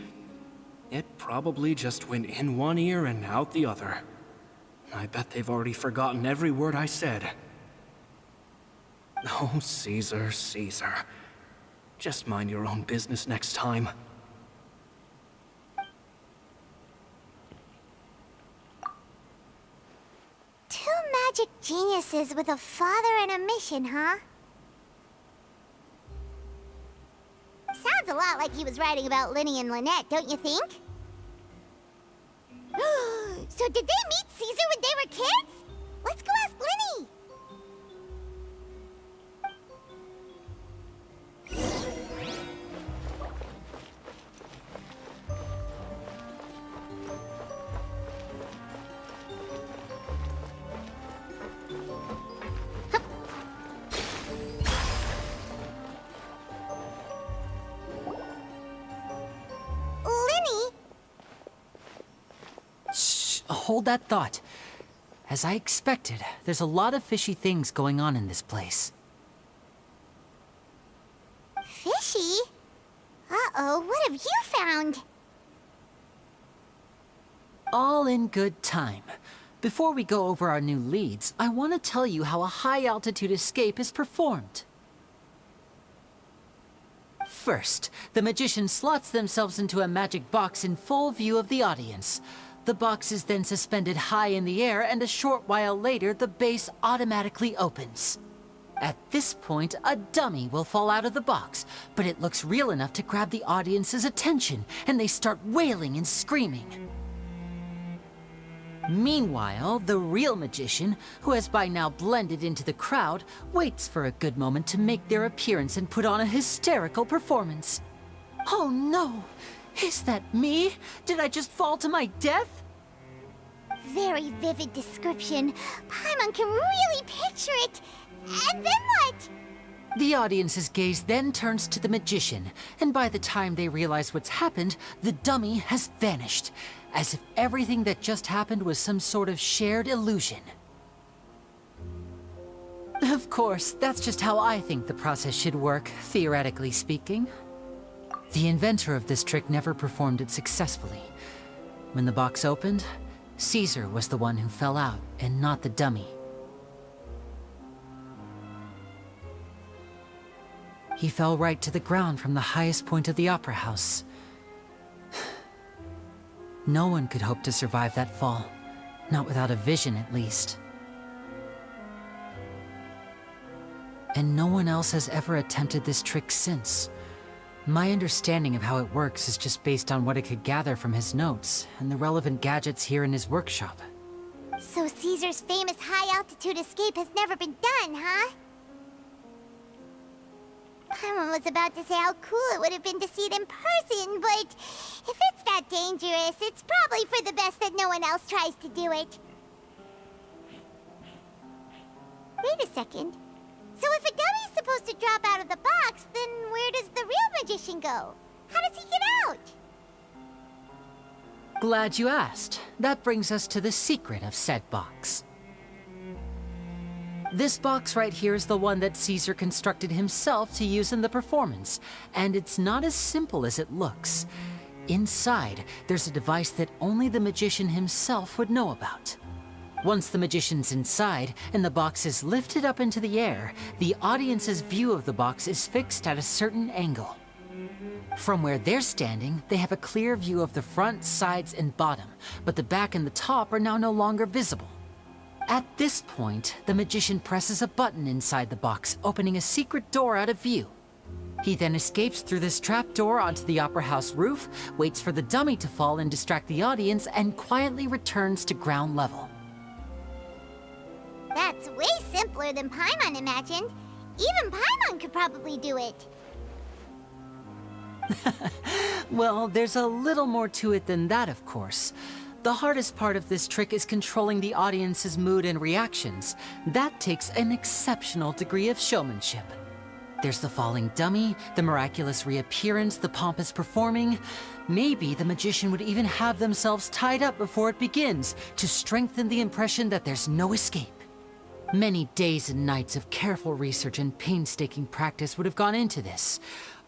S13: It probably just went in one ear and out the other. I bet they've already forgotten every word I said. Oh, Caesar, Caesar. Just mind your own business next time.
S7: Two magic geniuses with a father and a mission, huh? Sounds a lot like he was writing about Lini and Lynette, don't you think? So did they meet Caesar when they were kids? Let's go ask Lini!
S8: hold that thought. As I expected, there's a lot of fishy things going on in this place.
S7: Fishy? Uh-oh, what have you found?
S8: All in good time. Before we go over our new leads, I want to tell you how a high-altitude escape is performed. First, the magician slots themselves into a magic box in full view of the audience. The box is then suspended high in the air, and a short while later, the base automatically opens. At this point, a dummy will fall out of the box, but it looks real enough to grab the audience's attention, and they start wailing and screaming. Meanwhile, the real magician, who has by now blended into the crowd, waits for a good moment to make their appearance and put on a hysterical performance. Oh no! Is that me? Did I just fall to my death?
S7: Very vivid description. Paimon can really picture it. And then what?
S8: The audience's gaze then turns to the magician, and by the time they realize what's happened, the dummy has vanished, as if everything that just happened was some sort of shared illusion. Of course, that's just how I think the process should work, theoretically speaking. The inventor of this trick never performed it successfully. When the box opened, Caesar was the one who fell out, and not the dummy. He fell right to the ground from the highest point of the opera house. No one could hope to survive that fall. Not without a vision, at least. And no one else has ever attempted this trick since. My understanding of how it works is just based on what I could gather from his notes and the relevant gadgets here in his workshop.
S7: So Caesar's famous high-altitude escape has never been done, huh? Paimon was about to say how cool it would have been to see it in person, but if it's that dangerous, it's probably for the best that no one else tries to do it. Wait a second. So if a dummy's supposed to drop out of the box, then where does the real magician go? How does he get out?
S8: Glad you asked. That brings us to the secret of said box. This box right here is the one that Caesar constructed himself to use in the performance, and it's not as simple as it looks. Inside, there's a device that only the magician himself would know about. Once the magician's inside and the box is lifted up into the air, the audience's view of the box is fixed at a certain angle. From where they're standing, they have a clear view of the front, sides, and bottom, but the back and the top are now no longer visible. At this point, the magician presses a button inside the box, opening a secret door out of view. He then escapes through this trapdoor onto the opera house roof, waits for the dummy to fall and distract the audience, and quietly returns to ground level.
S7: That's way simpler than Paimon imagined. Even Paimon could probably do it.
S8: Well, there's a little more to it than that, of course. The hardest part of this trick is controlling the audience's mood and reactions. That takes an exceptional degree of showmanship. There's the falling dummy, the miraculous reappearance, the pompous performing. Maybe the magician would even have themselves tied up before it begins to strengthen the impression that there's no escape. Many days and nights of careful research and painstaking practice would have gone into this,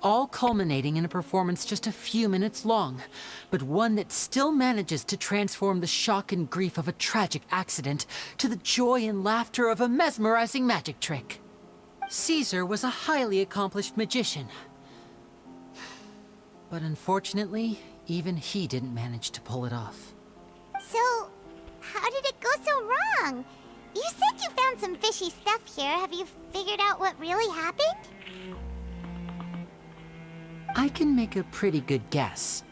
S8: all culminating in a performance just a few minutes long, but one that still manages to transform the shock and grief of a tragic accident to the joy and laughter of a mesmerizing magic trick. Caesar was a highly accomplished magician, but unfortunately, even he didn't manage to pull it off.
S7: So, how did it go so wrong? You said you found some fishy stuff here. Have you figured out what really happened?
S8: I can make a pretty good guess.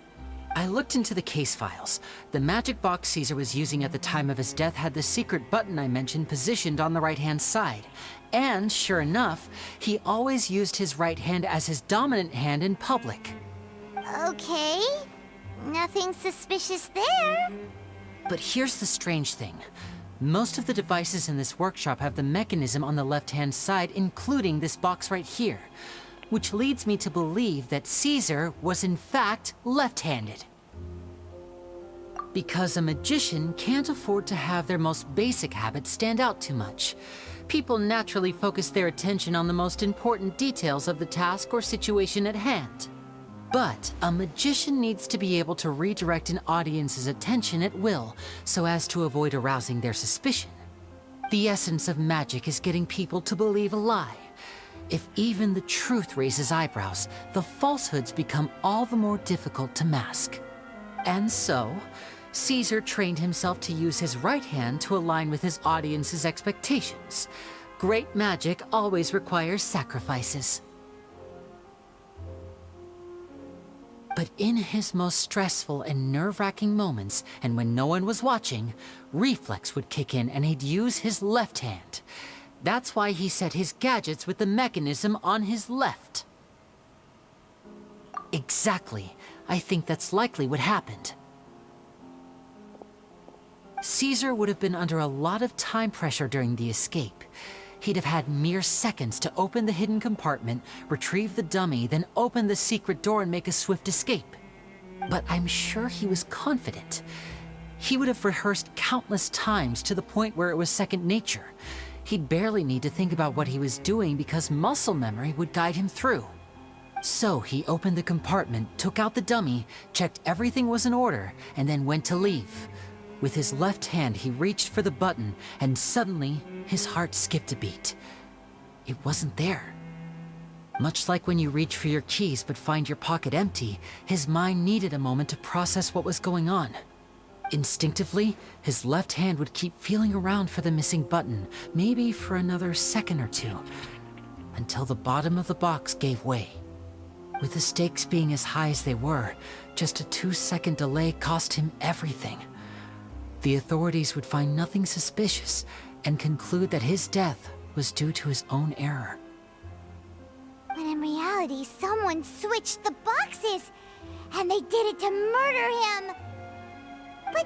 S8: I looked into the case files. The magic box Caesar was using at the time of his death had the secret button I mentioned positioned on the right-hand side. And, sure enough, he always used his right hand as his dominant hand in public.
S7: Okay. Nothing suspicious there.
S8: But here's the strange thing. Most of the devices in this workshop have the mechanism on the left-hand side, including this box right here, which leads me to believe that Caesar was in fact left-handed. Because a magician can't afford to have their most basic habits stand out too much. People naturally focus their attention on the most important details of the task or situation at hand. But a magician needs to be able to redirect an audience's attention at will so as to avoid arousing their suspicion. The essence of magic is getting people to believe a lie. If even the truth raises eyebrows, the falsehoods become all the more difficult to mask. And so, Caesar trained himself to use his right hand to align with his audience's expectations. Great magic always requires sacrifices. But in his most stressful and nerve-wracking moments, and when no one was watching, reflex would kick in and he'd use his left hand. That's why he set his gadgets with the mechanism on his left. Exactly. I think that's likely what happened. Caesar would have been under a lot of time pressure during the escape. He'd have had mere seconds to open the hidden compartment, retrieve the dummy, then open the secret door and make a swift escape. But I'm sure he was confident. He would have rehearsed countless times to the point where it was second nature. He'd barely need to think about what he was doing because muscle memory would guide him through. So he opened the compartment, took out the dummy, checked everything was in order, and then went to leave. With his left hand, he reached for the button, and suddenly, his heart skipped a beat. It wasn't there. Much like when you reach for your keys but find your pocket empty, his mind needed a moment to process what was going on. Instinctively, his left hand would keep feeling around for the missing button, maybe for another second or two, until the bottom of the box gave way. With the stakes being as high as they were, just a 2-second delay cost him everything. The authorities would find nothing suspicious and conclude that his death was due to his own error.
S7: When in reality, someone switched the boxes, and they did it to murder him. But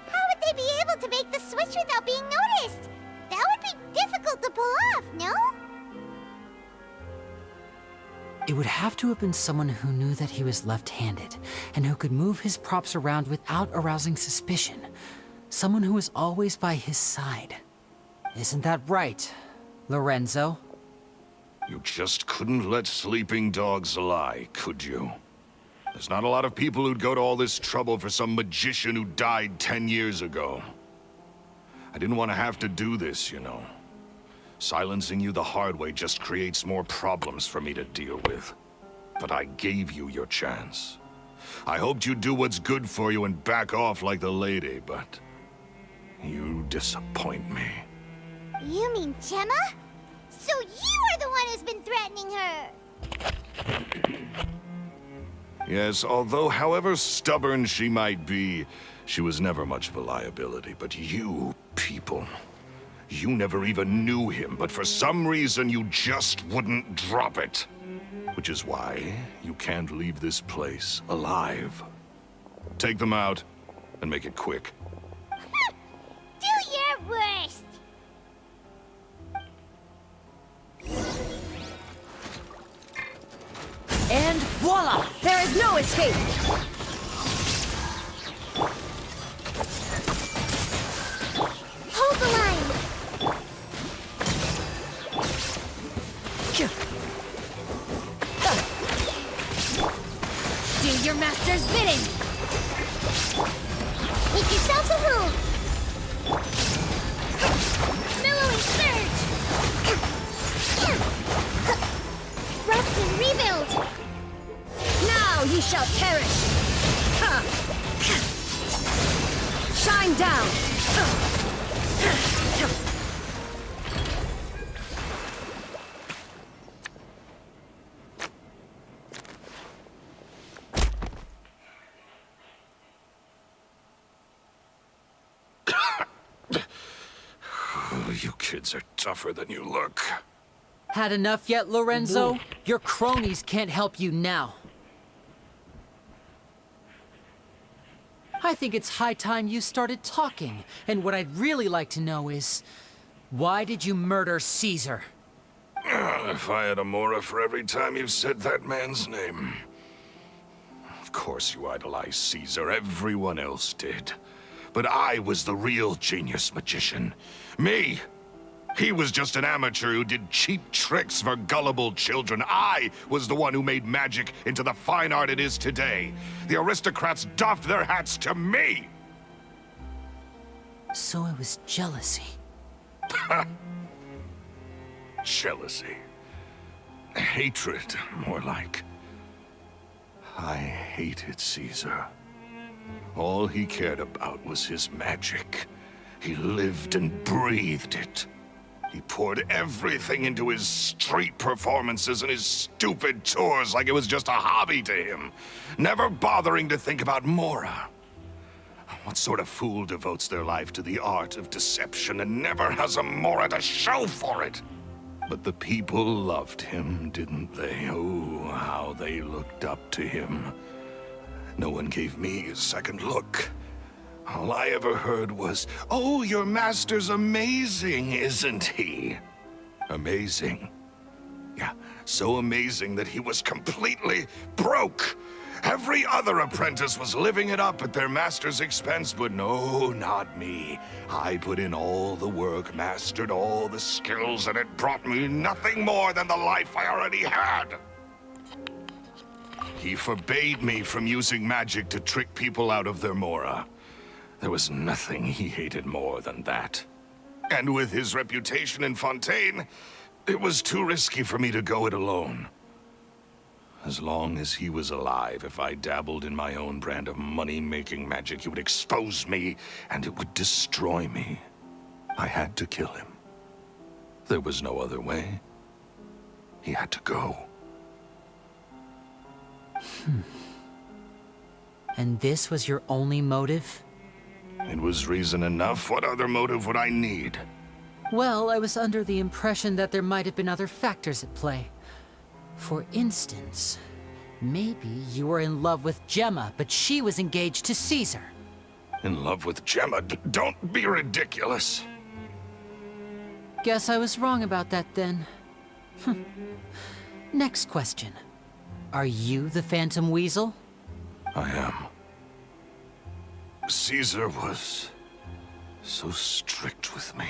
S7: how would they be able to make the switch without being noticed? That would be difficult to pull off, no?
S8: It would have to have been someone who knew that he was left-handed, and who could move his props around without arousing suspicion. Someone who was always by his side. Isn't that right, Lorenzo?
S4: You just couldn't let sleeping dogs lie, could you? There's not a lot of people who'd go to all this trouble for some magician who died 10 years ago. I didn't want to have to do this, you know. Silencing you the hard way just creates more problems for me to deal with. But I gave you your chance. I hoped you'd do what's good for you and back off like the lady, but you disappoint me.
S7: You mean Gemma? So you are the one who's been threatening her!
S4: Yes, although however stubborn she might be, she was never much of a liability. But you people, you never even knew him, but for some reason you just wouldn't drop it. Which is why you can't leave this place alive. Take them out, and make it quick.
S7: Do your worst!
S11: And voila! There is no escape!
S7: Hold the line!
S12: Do your master's bidding!
S7: Make yourselves a room! Billowing surge! Rust and rebuild!
S3: Now ye shall perish! Shine down!
S4: You kids are tougher than you look.
S8: Had enough yet, Lorenzo? Your cronies can't help you now. I think it's high time you started talking. And what I'd really like to know is, why did you murder Caesar?
S4: If I had a mora for every time you said that man's name. Of course you idolize Caesar. Everyone else did. But I was the real genius magician. Me! He was just an amateur who did cheap tricks for gullible children. I was the one who made magic into the fine art it is today. The aristocrats doffed their hats to me!
S8: So it was jealousy.
S4: Jealousy. Hatred, more like. I hated Caesar. All he cared about was his magic. He lived and breathed it. He poured everything into his street performances and his stupid tours like it was just a hobby to him, never bothering to think about Mora. What sort of fool devotes their life to the art of deception and never has a Mora to show for it? But the people loved him, didn't they? Oh, how they looked up to him. No one gave me a second look. All I ever heard was, "Oh, your master's amazing, isn't he?" Amazing. Yeah, so amazing that he was completely broke. Every other apprentice was living it up at their master's expense, but no, not me. I put in all the work, mastered all the skills, and it brought me nothing more than the life I already had. He forbade me from using magic to trick people out of their Mora. There was nothing he hated more than that. And with his reputation in Fontaine, it was too risky for me to go it alone. As long as he was alive, if I dabbled in my own brand of money-making magic, he would expose me, and it would destroy me. I had to kill him. There was no other way. He had to go.
S8: And this was your only motive?
S4: It was reason enough. What other motive would I need?
S8: Well, I was under the impression that there might have been other factors at play. For instance, maybe you were in love with Gemma, but she was engaged to Caesar.
S4: In love with Gemma? Don't be ridiculous.
S8: Guess I was wrong about that then. Next question. Are you the Phantom Weasel?
S4: I am. Caesar was so strict with me.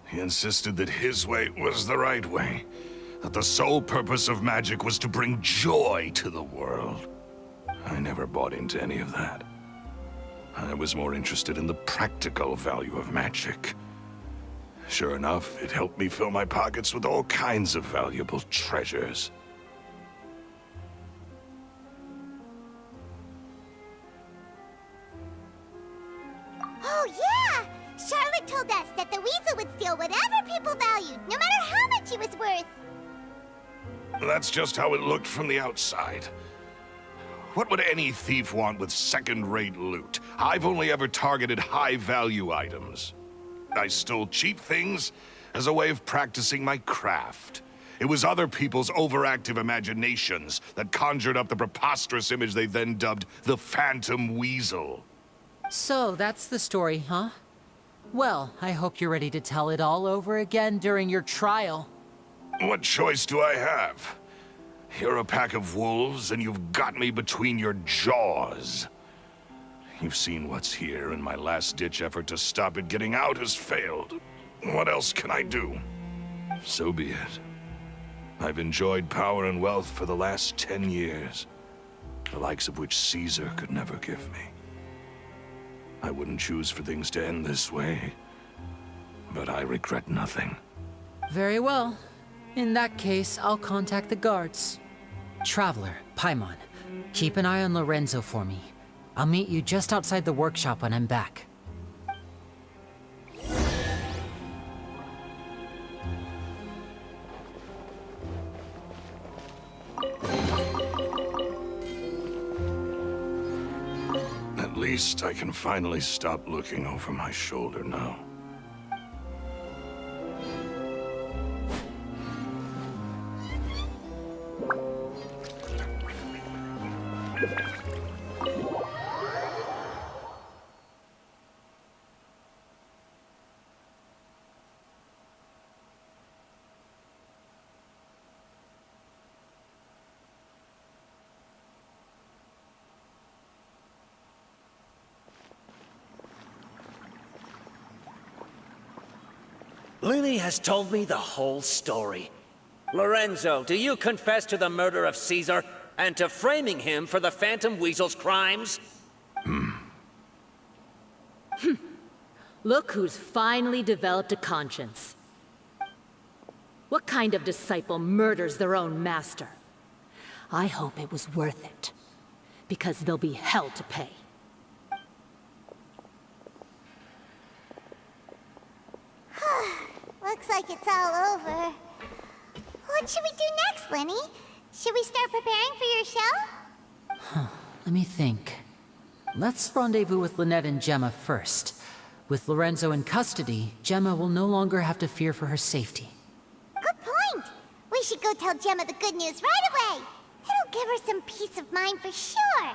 S4: He insisted that his way was the right way, that the sole purpose of magic was to bring joy to the world. I never bought into any of that. I was more interested in the practical value of magic. Sure enough, it helped me fill my pockets with all kinds of valuable treasures.
S7: Oh, yeah! Charlotte told us that the weasel would steal whatever people valued, no matter how much it was worth.
S4: That's just how it looked from the outside. What would any thief want with second-rate loot? I've only ever targeted high-value items. I stole cheap things as a way of practicing my craft. It was other people's overactive imaginations that conjured up the preposterous image they then dubbed the Phantom Weasel.
S8: So, that's the story, huh? Well, I hope you're ready to tell it all over again during your trial.
S4: What choice do I have? You're a pack of wolves, and you've got me between your jaws. You've seen what's here, and my last-ditch effort to stop it getting out has failed. What else can I do? So be it. I've enjoyed power and wealth for the last 10 years, the likes of which Caesar could never give me. I wouldn't choose for things to end this way, but I regret nothing.
S8: Very well. In that case, I'll contact the guards. Traveler, Paimon, keep an eye on Lorenzo for me. I'll meet you just outside the workshop when I'm back.
S4: At least I can finally stop looking over my shoulder now.
S14: Lini has told me the whole story. Lorenzo, do you confess to the murder of Caesar and to framing him for the Phantom Weasel's crimes?
S15: Look who's finally developed a conscience. What kind of disciple murders their own master? I hope it was worth it, because there'll be hell to pay.
S7: Looks like it's all over. What should we do next, Lini? Should we start preparing for your show?
S8: Let me think. Let's rendezvous with Lynette and Gemma first. With Lorenzo in custody, Gemma will no longer have to fear for her safety.
S7: Good point. We should go tell Gemma the good news right away. It'll give her some peace of mind for sure.